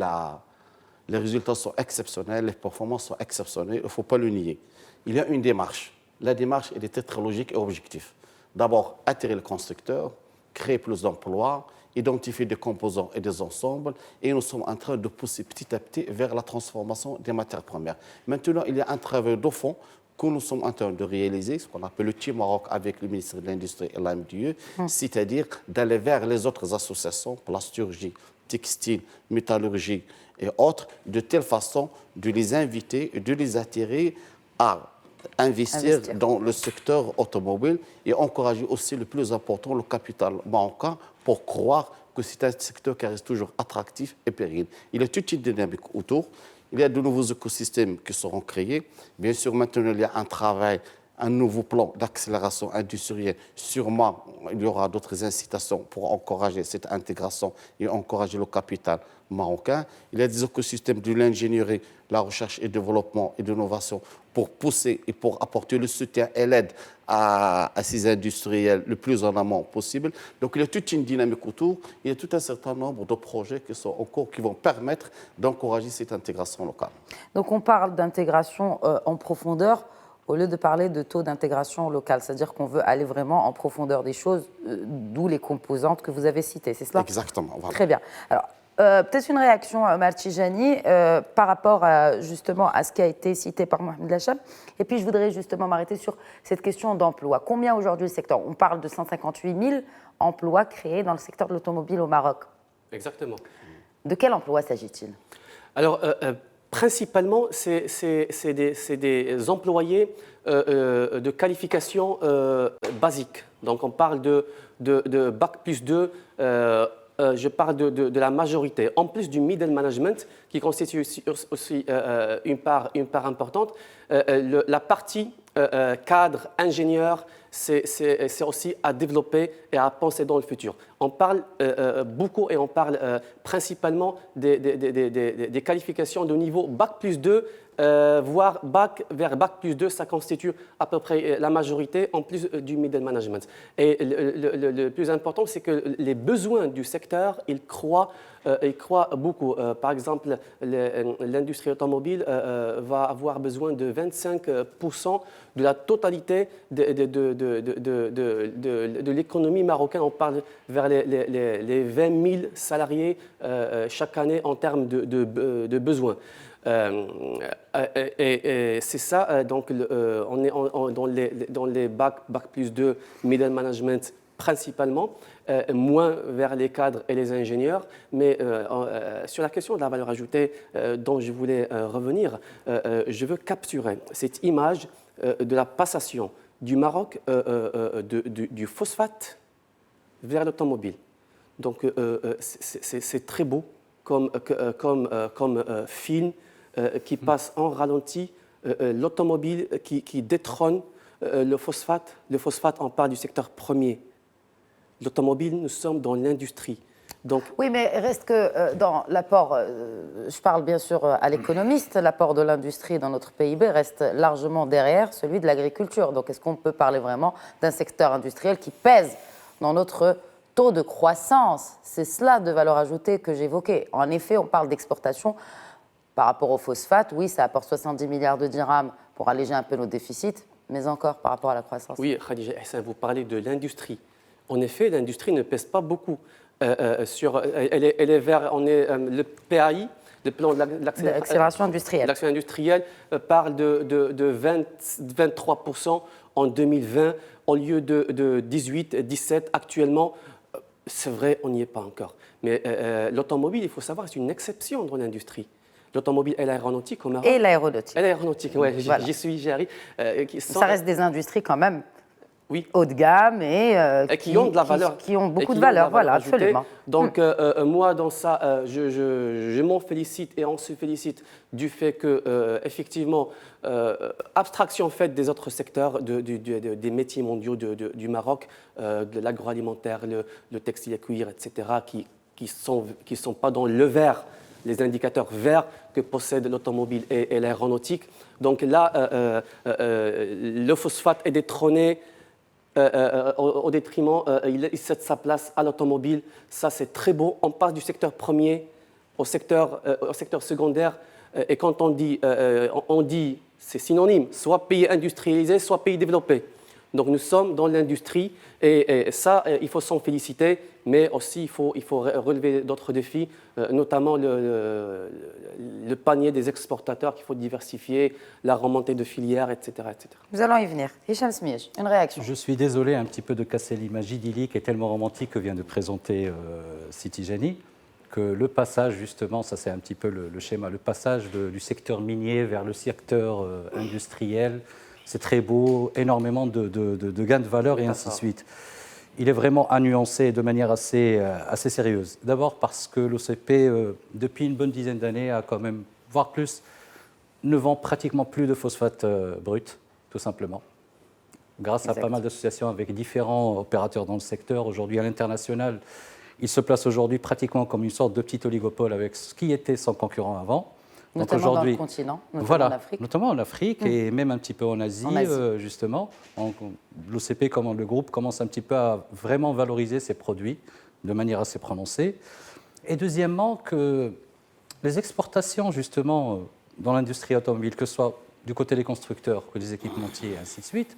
les résultats sont exceptionnels, les performances sont exceptionnelles, il ne faut pas le nier. Il y a une démarche. La démarche, elle était très logique et objective. D'abord, attirer le constructeur, créer plus d'emplois, identifier des composants et des ensembles, et nous sommes en train de pousser petit à petit vers la transformation des matières premières. Maintenant, il y a un travail de fond que nous sommes en train de réaliser, ce qu'on appelle le Team Maroc avec le ministère de l'Industrie et la MDE, c'est-à-dire d'aller vers les autres associations, plasturgie, textile, métallurgie et autres, de telle façon de les inviter et de les attirer à investir dans le secteur automobile et encourager aussi le plus important, le capital marocain, pour croire que c'est un secteur qui reste toujours attractif et pérenne. Il y a toute une dynamique autour. Il y a de nouveaux écosystèmes qui seront créés. Bien sûr, maintenant, il y a un travail, un nouveau plan d'accélération industrielle. Sûrement, il y aura d'autres incitations pour encourager cette intégration et encourager le capital marocain. Il y a des écosystèmes de l'ingénierie, la recherche et développement et l'innovation pour pousser et pour apporter le soutien et l'aide à ces industriels le plus en amont possible. Donc, il y a toute une dynamique autour. Il y a tout un certain nombre de projets qui sont en cours, qui vont permettre d'encourager cette intégration locale. Donc, on parle d'intégration en profondeur au lieu de parler de taux d'intégration locale. C'est-à-dire qu'on veut aller vraiment en profondeur des choses, d'où les composantes que vous avez citées. C'est cela? Exactement. Voilà. Très bien. Alors, peut-être une réaction, Martijani, par rapport justement à ce qui a été cité par Mohamed Lachab. Et puis, je voudrais justement m'arrêter sur cette question d'emploi. Combien aujourd'hui le secteur? On parle de 158 000 emplois créés dans le secteur de l'automobile au Maroc. Exactement. De quel emploi s'agit-il? Alors, principalement, c'est des employés de qualification basique. Donc, on parle de Bac plus 2, je parle de la majorité. En plus du middle management, qui constitue aussi une part importante, la partie cadre, ingénieur, c'est aussi à développer et à penser dans le futur. On parle beaucoup et on parle principalement des qualifications de niveau Bac plus 2, voire vers Bac plus 2, ça constitue à peu près la majorité, en plus du middle management. Et le plus important, c'est que les besoins du secteur, ils croient beaucoup. Par exemple, l'industrie automobile va avoir besoin de 25% de la totalité de l'économie marocaine. On parle vers les 20 000 salariés chaque année en termes de besoins. Et c'est ça, donc on est dans les bac plus 2, middle management principalement, moins vers les cadres et les ingénieurs. Mais sur la question de la valeur ajoutée dont je voulais revenir, je veux capturer cette image de la passation du Maroc du phosphate vers l'automobile. Donc c'est très beau comme film qui passe en ralenti, l'automobile qui détrône le phosphate. Le phosphate, on parle du secteur premier. L'automobile, nous sommes dans l'industrie. Donc, oui, mais reste que dans l'apport, je parle bien sûr à l'économiste, l'apport de l'industrie dans notre PIB reste largement derrière celui de l'agriculture. Donc, est-ce qu'on peut parler vraiment d'un secteur industriel qui pèse dans notre taux de croissance? C'est cela de valeur ajoutée que j'évoquais. En effet, on parle d'exportation par rapport au phosphate. Oui, ça apporte 70 milliards de dirhams pour alléger un peu nos déficits, mais encore par rapport à la croissance. Oui, Khadija Hassan, vous parlez de l'industrie. En effet, l'industrie ne pèse pas beaucoup. Elle est vers le PAI, le plan de l'accélération industrielle. L'action industrielle parle de 23% en 2020 au lieu de 18, 17 actuellement. C'est vrai, on n'y est pas encore. Mais l'automobile, il faut savoir, c'est une exception dans l'industrie. L'automobile et l'aéronautique au Maroc. Et l'aéronautique. Et l'aéronautique, oui, Voilà. j'y arrive. Ça reste des industries quand même oui. haut de gamme et qui ont de la valeur. Qui ont beaucoup de valeur, voilà, absolument. Donc, moi, dans ça, je m'en félicite et on se félicite du fait que, effectivement, abstraction faite des autres secteurs, des métiers mondiaux du Maroc, de l'agroalimentaire, le textile et cuir, etc., qui sont pas dans le vert, les indicateurs verts que possède l'automobile et l'aéronautique. Donc là, le phosphate est détrôné au détriment, il cède sa place à l'automobile. Ça, c'est très beau. On passe du secteur premier au secteur secondaire. Et quand on dit, c'est synonyme, soit pays industrialisé, soit pays développé. Donc nous sommes dans l'industrie et ça, il faut s'en féliciter, mais aussi il faut relever d'autres défis, notamment le panier des exportateurs qu'il faut diversifier, la remontée de filières, etc. etc. Nous allons y venir. Hicham Smij, une réaction. Je suis désolé un petit peu de casser l'image idyllique et tellement romantique que vient de présenter Siti Jani, que le passage justement, ça c'est un petit peu le schéma, le passage du secteur minier vers le secteur industriel, c'est très beau, énormément de gains de valeur et ainsi de suite. Il est vraiment à nuancer de manière assez sérieuse. D'abord parce que l'OCP, depuis une bonne dizaine d'années, a quand même, voire plus, ne vend pratiquement plus de phosphate brut, tout simplement. Grâce à pas mal d'associations avec différents opérateurs dans le secteur, aujourd'hui à l'international, il se place aujourd'hui pratiquement comme une sorte de petit oligopole avec ce qui était son concurrent avant. Notamment dans le continent, notamment voilà, en Afrique. Notamment en Afrique et même un petit peu en Asie. Justement. L'OCP, comme le groupe, commence un petit peu à vraiment valoriser ses produits de manière assez prononcée. Et deuxièmement, que les exportations, justement, dans l'industrie automobile, que ce soit du côté des constructeurs que des équipementiers et ainsi de suite,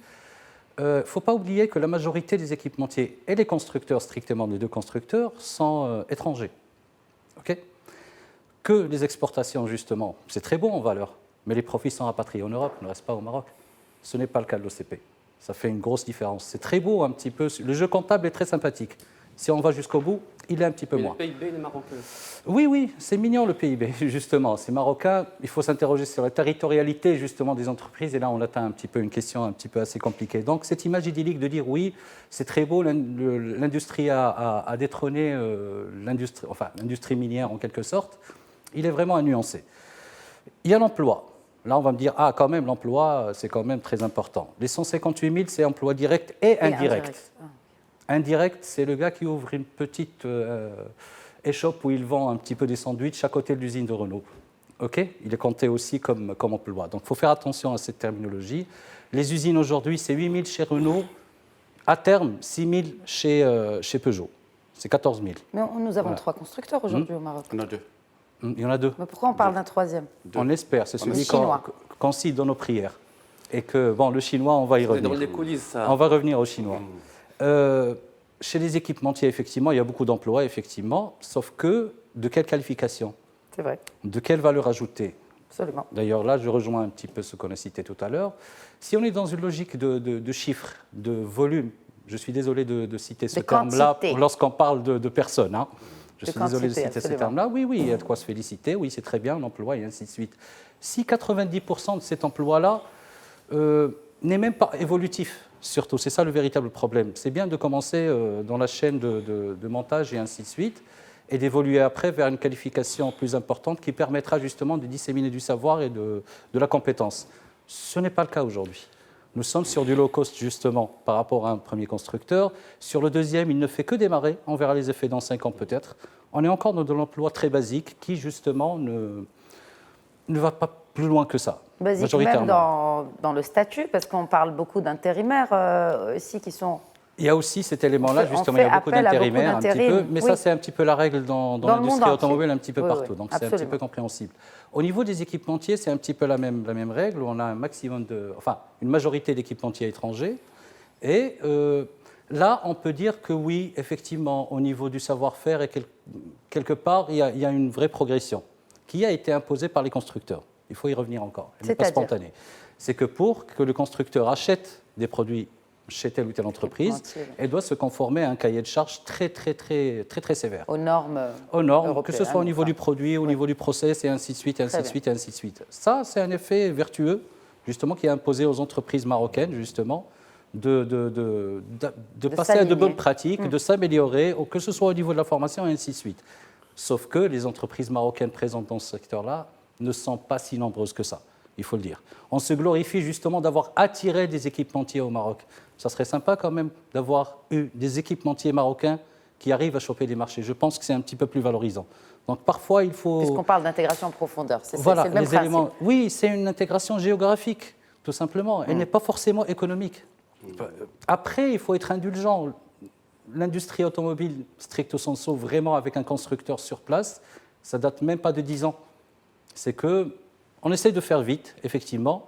il ne faut pas oublier que la majorité des équipementiers et les constructeurs, strictement les deux constructeurs, sont étrangers. OK ? Que les exportations, justement, c'est très bon en valeur, mais les profits sont rapatriés en Europe, ne restent pas au Maroc. Ce n'est pas le cas de l'OCP. Ça fait une grosse différence. C'est très beau un petit peu. Le jeu comptable est très sympathique. Si on va jusqu'au bout, il est un petit peu moins. Le PIB, les Marocains. Oui, c'est mignon le PIB, justement. C'est marocain. Il faut s'interroger sur la territorialité, justement, des entreprises. Et là, on atteint un petit peu une question un petit peu assez compliquée. Donc, cette image idyllique de dire oui, c'est très beau, l'industrie a détrôné l'industrie minière en quelque sorte. Il est vraiment à nuancer. Il y a l'emploi. Là, on va me dire, quand même, l'emploi, c'est quand même très important. Les 158 000, c'est emploi direct et indirect. Indirect, c'est le gars qui ouvre une petite échoppe où il vend un petit peu des sandwichs à côté de l'usine de Renault. OK ? Il est compté aussi comme emploi. Donc, il faut faire attention à cette terminologie. Les usines aujourd'hui, c'est 8 000 chez Renault. À terme, 6 000 chez Peugeot. C'est 14 000. Mais nous avons 3 constructeurs aujourd'hui au Maroc. On a 2. Il y en a 2. Mais pourquoi on parle d'un troisième ? On espère, c'est celui qu'on cite dans nos prières. Et que, le chinois, on va y revenir. Dans les coulisses, ça. On va revenir au chinois. Chez les équipementiers, effectivement, il y a beaucoup d'emplois, effectivement, sauf que de quelle qualification ? C'est vrai. De quelle valeur ajoutée ? Absolument. D'ailleurs, là, je rejoins un petit peu ce qu'on a cité tout à l'heure. Si on est dans une logique de chiffres, de volume, je suis désolé de citer ce terme-là lorsqu'on parle de personnes, hein. Je suis désolé de citer ce terme-là. Oui, il y a de quoi se féliciter. Oui, c'est très bien, l'emploi, et ainsi de suite. Si 90% de cet emploi-là n'est même pas évolutif, surtout, c'est ça le véritable problème. C'est bien de commencer dans la chaîne de montage et ainsi de suite, et d'évoluer après vers une qualification plus importante qui permettra justement de disséminer du savoir et de la compétence. Ce n'est pas le cas aujourd'hui. Nous sommes sur du low cost, justement, par rapport à un premier constructeur. Sur le deuxième, il ne fait que démarrer. On verra les effets dans 5 ans peut-être. On est encore dans de l'emploi très basique qui, justement, ne va pas plus loin que ça. Basique même dans le statut, parce qu'on parle beaucoup d'intérimaires aussi qui sont... Il y a aussi cet élément-là, justement, il y a beaucoup d'intérimaires, un petit peu, mais ça, c'est un petit peu la règle dans l'industrie automobile, un petit peu partout, donc c'est un petit peu compréhensible. Au niveau des équipementiers, c'est un petit peu la même règle, où on a un maximum une majorité d'équipementiers étrangers, et là, on peut dire que oui, effectivement, au niveau du savoir-faire, et quelque part, il y a une vraie progression, qui a été imposée par les constructeurs. Il faut y revenir encore, elle n'est pas spontanée. C'est que pour que le constructeur achète des produits chez telle ou telle entreprise, elle doit se conformer à un cahier de charges très sévère. Aux normes que ce soit au niveau du produit, au niveau du process, et ainsi de suite, et ainsi de suite, et ainsi de suite. Ça, c'est un effet vertueux, justement, qui est imposé aux entreprises marocaines, justement, de passer à de bonnes pratiques, de s'améliorer, que ce soit au niveau de la formation, et ainsi de suite. Sauf que les entreprises marocaines présentes dans ce secteur-là ne sont pas si nombreuses que ça, il faut le dire. On se glorifie justement d'avoir attiré des équipementiers au Maroc. Ça serait sympa quand même d'avoir eu des équipementiers marocains qui arrivent à choper les marchés. Je pense que c'est un petit peu plus valorisant. Donc parfois, il faut... Puisqu'on parle d'intégration en profondeur, c'est voilà, le même principe. Oui, c'est une intégration géographique, tout simplement. Elle n'est pas forcément économique. Après, il faut être indulgent. L'industrie automobile, stricto sensu, vraiment avec un constructeur sur place, ça date même pas de 10 ans. C'est qu'on essaye de faire vite, effectivement.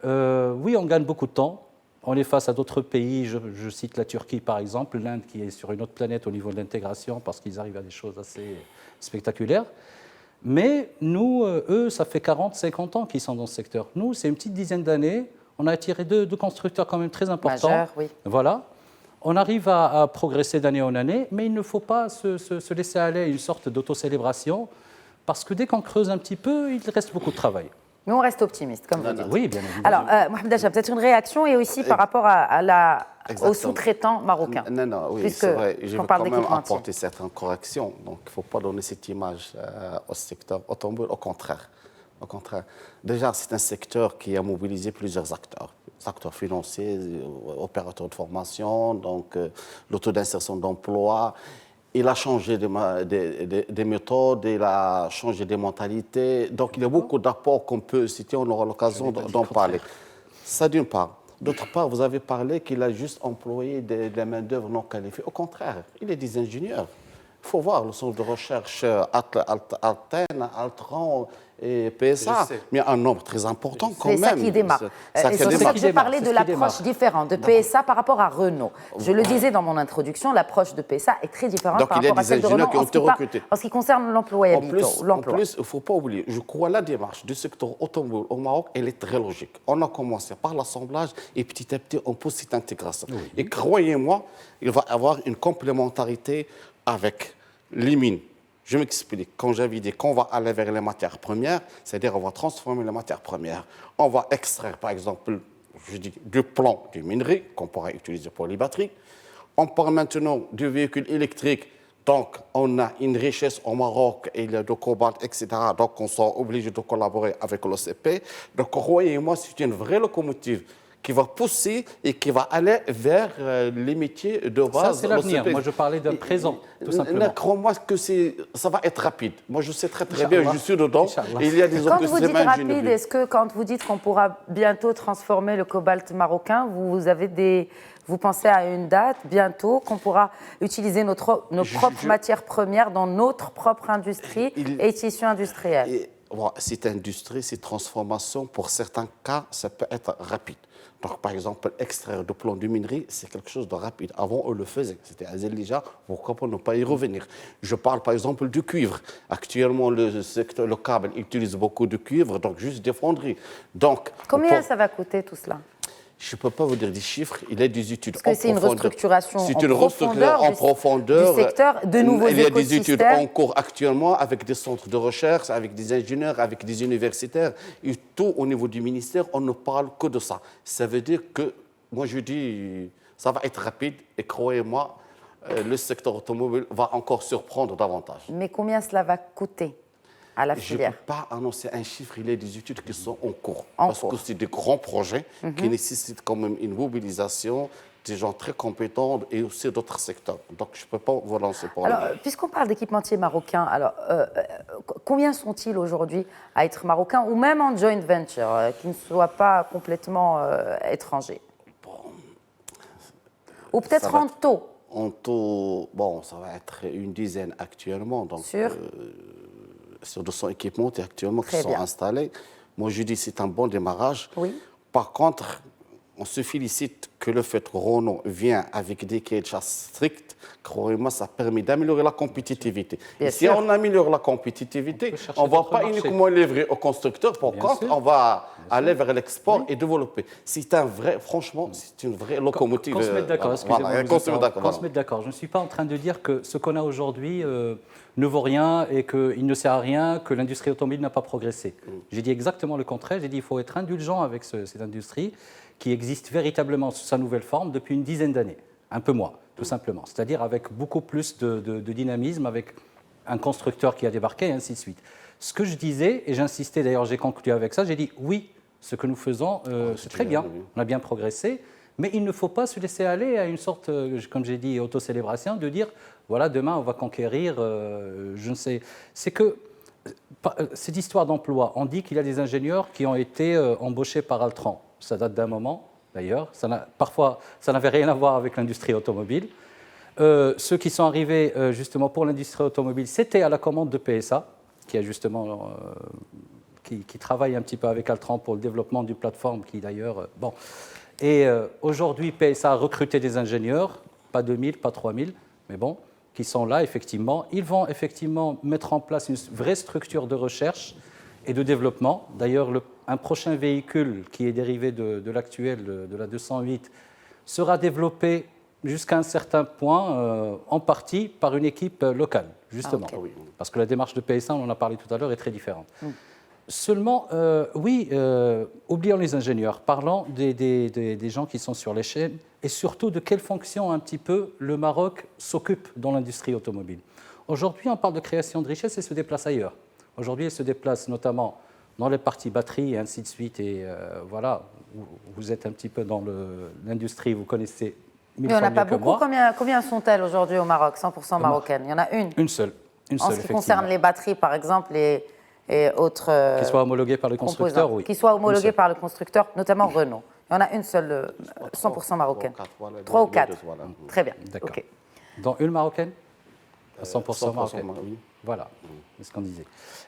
Oui, on gagne beaucoup de temps. On est face à d'autres pays, je cite la Turquie par exemple, l'Inde qui est sur une autre planète au niveau de l'intégration parce qu'ils arrivent à des choses assez spectaculaires. Mais nous, eux, ça fait 40, 50 ans qu'ils sont dans ce secteur. Nous, c'est une petite dizaine d'années. On a attiré deux constructeurs quand même très importants. Majeurs, oui. Voilà. On arrive à progresser d'année en année, mais il ne faut pas se laisser aller à une sorte d'autocélébration parce que dès qu'on creuse un petit peu, il reste beaucoup de travail. Mais on reste optimiste, comme vous dites. Oui, bien évidemment. Alors, Mohamed Acha, peut-être une réaction et aussi par rapport aux sous-traitants marocains. Non, oui, c'est vrai. Je veux quand même apporter certaines corrections. Donc, il ne faut pas donner cette image au secteur automobile. Au contraire. Déjà, c'est un secteur qui a mobilisé plusieurs acteurs. Les acteurs financiers, opérateurs de formation, donc le taux d'insertion d'emploi. Il a changé des méthodes, il a changé des mentalités. Donc, il y a beaucoup d'apports qu'on peut citer, on aura l'occasion d'en parler. Ça, d'une part. D'autre part, vous avez parlé qu'il a juste employé des main-d'œuvre non qualifiées. Au contraire, il est des ingénieurs. Il faut voir le centre de recherche Alten, Altran et PSA, mais un nombre très important quand même. C'est ça qui démarre. C'est pour ça que j'ai parlé de l'approche différente de PSA par rapport à Renault. Je le disais dans mon introduction, l'approche de PSA est très différente par rapport à celle de Renault en ce qui concerne l'employabilité. En plus, il ne faut pas oublier, je crois la démarche du secteur automobile au Maroc, elle est très logique. On a commencé par l'assemblage et petit à petit, on pousse cette intégration. Oui. Et croyez-moi, il va y avoir une complémentarité avec les mines. Je m'explique. Quand j'avais dit qu'on va aller vers les matières premières, c'est-à-dire on va transformer les matières premières. On va extraire, par exemple, du plomb, du minerai, qu'on pourra utiliser pour les batteries. On parle maintenant du véhicule électrique. Donc, on a une richesse au Maroc, et il y a du cobalt, etc. Donc, on sera obligé de collaborer avec l'OCP. Donc, croyez-moi, c'est une vraie locomotive qui va pousser et qui va aller vers les métiers de base. Ça, c'est l'avenir. Moi, je parlais d'un présent, tout simplement. Crois-moi que ça va être rapide. Moi, je sais très bien, je suis dedans. Et il y a des quand vous dites rapide, est-ce que quand vous dites qu'on pourra bientôt transformer le cobalt marocain, vous pensez à une date, bientôt, qu'on pourra utiliser nos propres matières premières dans notre propre industrie et tissu industriel? Cette industrie, cette transformation, pour certains cas, ça peut être rapide. Donc, par exemple, extraire du plomb du minerai, c'est quelque chose de rapide. Avant, on le faisait. C'était déjà, pourquoi ne pas y revenir? Je parle, par exemple, du cuivre. Actuellement, le câble utilise beaucoup de cuivre, donc juste des fonderies. Donc, combien ça va coûter tout cela? Je ne peux pas vous dire des chiffres, il y a des études en profondeur. C'est une restructuration en profondeur du secteur, de nouveaux écosystèmes. Il y a des études en cours actuellement avec des centres de recherche, avec des ingénieurs, avec des universitaires. Et tout au niveau du ministère, on ne parle que de ça. Ça veut dire que, moi je dis, ça va être rapide et croyez-moi, le secteur automobile va encore surprendre davantage. Mais combien cela va coûter à la filière? Je ne peux pas annoncer un chiffre, il y a des études qui sont en cours. Parce que c'est des grands projets qui nécessitent quand même une mobilisation des gens très compétents et aussi d'autres secteurs. Donc je ne peux pas vous lancer pour alors, puisqu'on parle d'équipementiers marocains, alors, combien sont-ils aujourd'hui à être marocains ou même en joint venture, qui ne soient pas complètement étrangers? Ou peut-être en taux? En taux, ça va être une dizaine actuellement. Donc, sur 200 équipements actuellement qui sont installés. Moi, je dis que c'est un bon démarrage. Oui. Par contre, on se félicite que le fait que Renault vient avec des cahiers de charges stricts, croyez-moi, ça permet d'améliorer la compétitivité. Et si on améliore la compétitivité, on ne va pas uniquement livrer aux constructeurs. Par contre, on va aller vers l'export et développer. C'est un vrai, franchement, c'est une vraie locomotive. Qu'on se mette d'accord, excusez-moi. Qu'on se mette d'accord. Je ne suis pas en train de dire que ce qu'on a aujourd'hui ne vaut rien et qu'il ne sert à rien, que l'industrie automobile n'a pas progressé. J'ai dit exactement le contraire. J'ai dit qu'il faut être indulgent avec cette industrie qui existe véritablement sous sa nouvelle forme depuis une dizaine d'années, un peu moins, tout simplement. C'est-à-dire avec beaucoup plus de dynamisme, avec un constructeur qui a débarqué et ainsi de suite. Ce que je disais, et j'insistais d'ailleurs, j'ai conclu avec ça, j'ai dit oui, ce que nous faisons, c'est très bien, on a bien progressé, mais il ne faut pas se laisser aller à une sorte, comme j'ai dit, autocélébration, de dire voilà, demain on va conquérir, je ne sais. C'est que cette histoire d'emploi, on dit qu'il y a des ingénieurs qui ont été embauchés par Altran. Ça date d'un moment, d'ailleurs. Parfois, ça n'avait rien à voir avec l'industrie automobile. Ceux qui sont arrivés justement pour l'industrie automobile, c'était à la commande de PSA, qui a justement qui travaille un petit peu avec Altran pour le développement d'une plateforme qui d'ailleurs bon. Et aujourd'hui, PSA a recruté des ingénieurs, pas 2000, pas 3000, mais bon, qui sont là effectivement. Ils vont effectivement mettre en place une vraie structure de recherche et de développement. D'ailleurs, un prochain véhicule qui est dérivé de l'actuel, de la 208, sera développé jusqu'à un certain point, en partie par une équipe locale, justement. Ah, okay. Parce que la démarche de PSA, on en a parlé tout à l'heure, est très différente. Seulement, oui, oublions les ingénieurs, parlons des gens qui sont sur les chaînes et surtout de quelle fonction un petit peu le Maroc s'occupe dans l'industrie automobile. Aujourd'hui, on parle de création de richesse et se déplace ailleurs. Aujourd'hui, elle se déplace notamment dans les parties batteries et ainsi de suite. Et voilà, vous êtes un petit peu dans l'industrie, vous connaissez. Mais on n'a pas beaucoup. Combien sont-elles aujourd'hui au Maroc, 100% marocaines? Il y en a une. Une seule. En ce qui concerne les batteries, par exemple, et autres. Qui soient homologuées par le constructeur, oui. Qui soient homologuées par le constructeur, notamment Renault. Il y en a une seule, 100% marocaine. 3 ou 4. Très bien. D'accord. Okay. Dans une marocaine 100% marocaine. Oui. Voilà, c'est ce qu'on disait.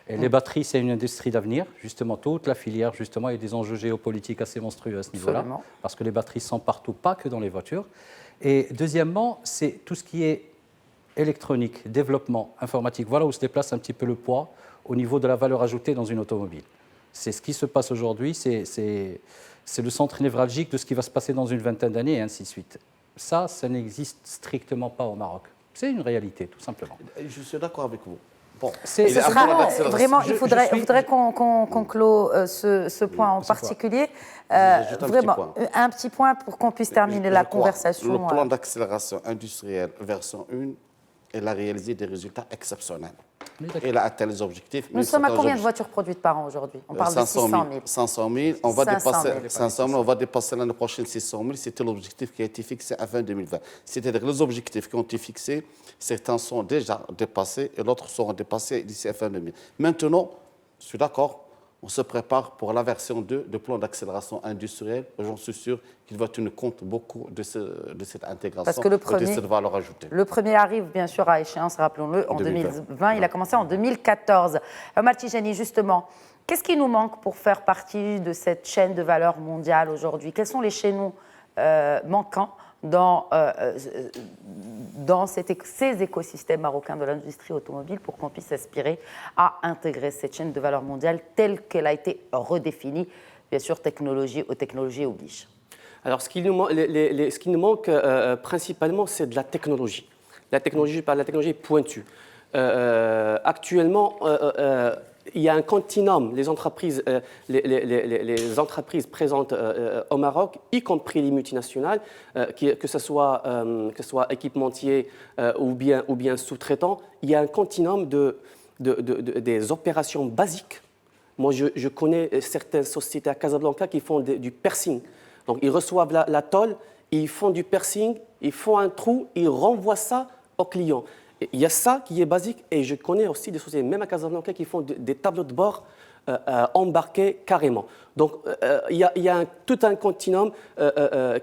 Et les batteries, c'est une industrie d'avenir. Justement, toute la filière, justement, il y a des enjeux géopolitiques assez monstrueux à ce niveau-là. Parce que les batteries sont partout, pas que dans les voitures. Et deuxièmement, c'est tout ce qui est électronique, développement, informatique. Voilà où se déplace un petit peu le poids au niveau de la valeur ajoutée dans une automobile. C'est ce qui se passe aujourd'hui, c'est le centre névralgique de ce qui va se passer dans une vingtaine d'années et ainsi de suite. Ça n'existe strictement pas au Maroc. C'est une réalité, tout simplement. Je suis d'accord avec vous. Bon, vraiment, il faudrait qu'on clôt ce point en particulier. Vraiment, un petit point pour qu'on puisse terminer la conversation. Le plan d'accélération industrielle version 1, elle a réalisé des résultats exceptionnels. Elle a atteint les objectifs. Nous sommes à combien de voitures produites par an aujourd'hui? On parle de 600 000. 500 000. On va dépasser l'année prochaine 600 000. C'était l'objectif qui a été fixé à fin 2020. C'est-à-dire que les objectifs qui ont été fixés, certains sont déjà dépassés et d'autres seront dépassés d'ici à fin 2020. Maintenant, je suis d'accord, on se prépare pour la version 2 du plan d'accélération industrielle. J'en suis sûr qu'il va tenir compte beaucoup de cette intégration. Parce que et de cette valeur ajoutée. Le premier arrive bien sûr à échéance, rappelons-le, en 2020. Il a commencé en 2014. Omar Tijani, justement, qu'est-ce qui nous manque pour faire partie de cette chaîne de valeur mondiale aujourd'hui? Quels sont les chaînons manquants dans ces écosystèmes marocains de l'industrie automobile pour qu'on puisse aspirer à intégrer cette chaîne de valeur mondiale telle qu'elle a été redéfinie, bien sûr, technologie oblige? Alors, ce qui nous manque principalement, c'est de la technologie. La technologie, par la technologie pointue. Actuellement, il y a un continuum. Les entreprises présentes au Maroc, y compris les multinationales, que ce soit équipementiers ou bien sous-traitants, il y a un continuum des opérations basiques. Moi, je connais certaines sociétés à Casablanca qui font du piercing. Donc, ils reçoivent la tôle, ils font du piercing, ils font un trou, ils renvoient ça au client. Il y a ça qui est basique et je connais aussi des sociétés, même à Casablanca, qui font des tableaux de bord embarqués carrément. Donc, il y a tout un continuum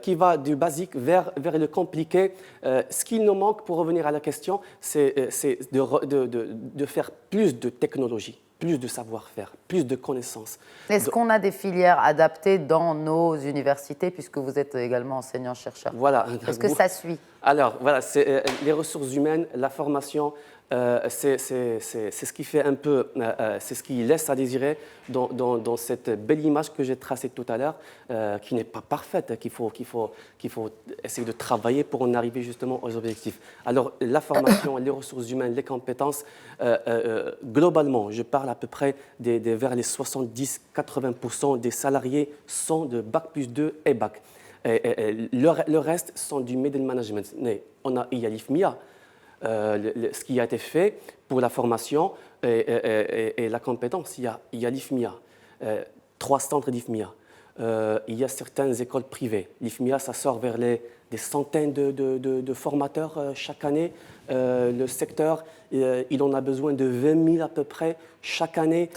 qui va du basique vers le compliqué. Ce qu'il nous manque, pour revenir à la question, c'est de faire plus de technologie, plus de savoir-faire, plus de connaissances. Est-ce qu'on a des filières adaptées dans nos universités, puisque vous êtes également enseignant-chercheur? Voilà. Est-ce que ça suit? Alors, voilà, c'est les ressources humaines, la formation, c'est ce qui fait un peu, c'est ce qui laisse à désirer dans cette belle image que j'ai tracée tout à l'heure, qui n'est pas parfaite, qu'il faut essayer de travailler pour en arriver justement aux objectifs. Alors la formation, les ressources humaines, les compétences, globalement, je parle à peu près vers les 70-80% des salariés sont de Bac plus 2 et Bac. Le reste sont du middle management. Mais il y a l'IFMIA. Ce qui a été fait pour la formation et la compétence. Il y a l'IFMIA, 3 centres d'IFMIA. Il y a certaines écoles privées. L'IFMIA, ça sort vers des centaines de formateurs chaque année. Le secteur, il en a besoin de 20 000 à peu près chaque année.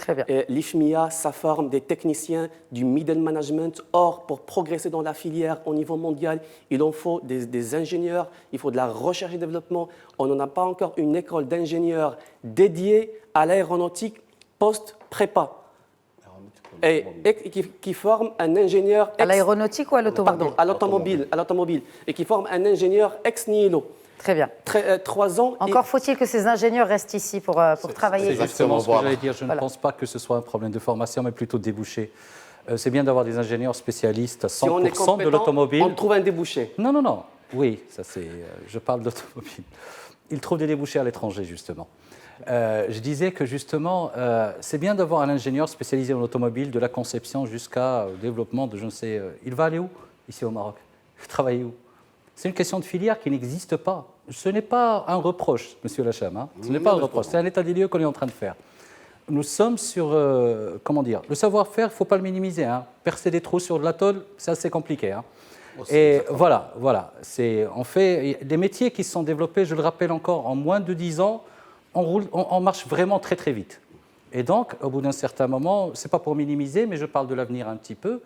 L'IFMIA, ça forme des techniciens du middle management. Or, pour progresser dans la filière au niveau mondial, il en faut des ingénieurs, il faut de la recherche et développement. On n'en a pas encore une école d'ingénieurs dédiée à l'aéronautique post-prépa. Et qui forme un ingénieur... À l'aéronautique ou à l'automobile? Pardon, à l'automobile. Et qui forme un ingénieur ex nihilo. Très bien. 3 ans. Encore faut-il que ces ingénieurs restent ici pour travailler. C'est justement ce que j'allais dire. Je ne pense pas que ce soit un problème de formation, mais plutôt de débouché. C'est bien d'avoir des ingénieurs spécialistes à 100% de l'automobile. On trouve un débouché. Non. Oui, ça c'est. Je parle d'automobile. Ils trouvent des débouchés à l'étranger, justement. Je disais que justement, c'est bien d'avoir un ingénieur spécialisé en automobile, de la conception jusqu'au développement de je ne sais. Il va aller où ici au Maroc? Travailler où? C'est une question de filière qui n'existe pas. Ce n'est pas un reproche, Monsieur Lacham. Hein. Ce n'est pas un reproche. C'est un état des lieux qu'on est en train de faire. Nous sommes sur, comment dire, le savoir-faire, il ne faut pas le minimiser. Hein. Percer des trous sur de l'atoll, c'est assez compliqué. Hein. Et voilà. On fait des métiers qui se sont développés, je le rappelle encore, en moins de 10 ans, on marche vraiment très très vite. Et donc, au bout d'un certain moment, ce n'est pas pour minimiser, mais je parle de l'avenir un petit peu,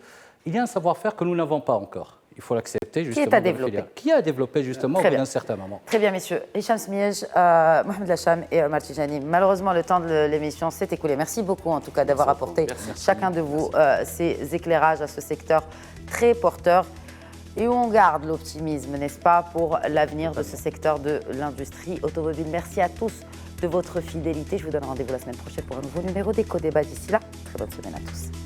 il y a un savoir-faire que nous n'avons pas encore. Il faut l'accepter justement. Qui est à développer. Qui a développé justement au bout d'un certain moment. Très bien, messieurs. Hicham Smiej, Mohamed Lacham et Omar Tijani. Malheureusement, le temps de l'émission s'est écoulé. Merci beaucoup en tout cas d'avoir apporté chacun de vous ces éclairages à ce secteur très porteur et où on garde l'optimisme, n'est-ce pas, pour l'avenir de ce secteur de l'industrie automobile. Merci à tous de votre fidélité. Je vous donne rendez-vous la semaine prochaine pour un nouveau numéro d'Éco-Débat. D'ici là, très bonne semaine à tous.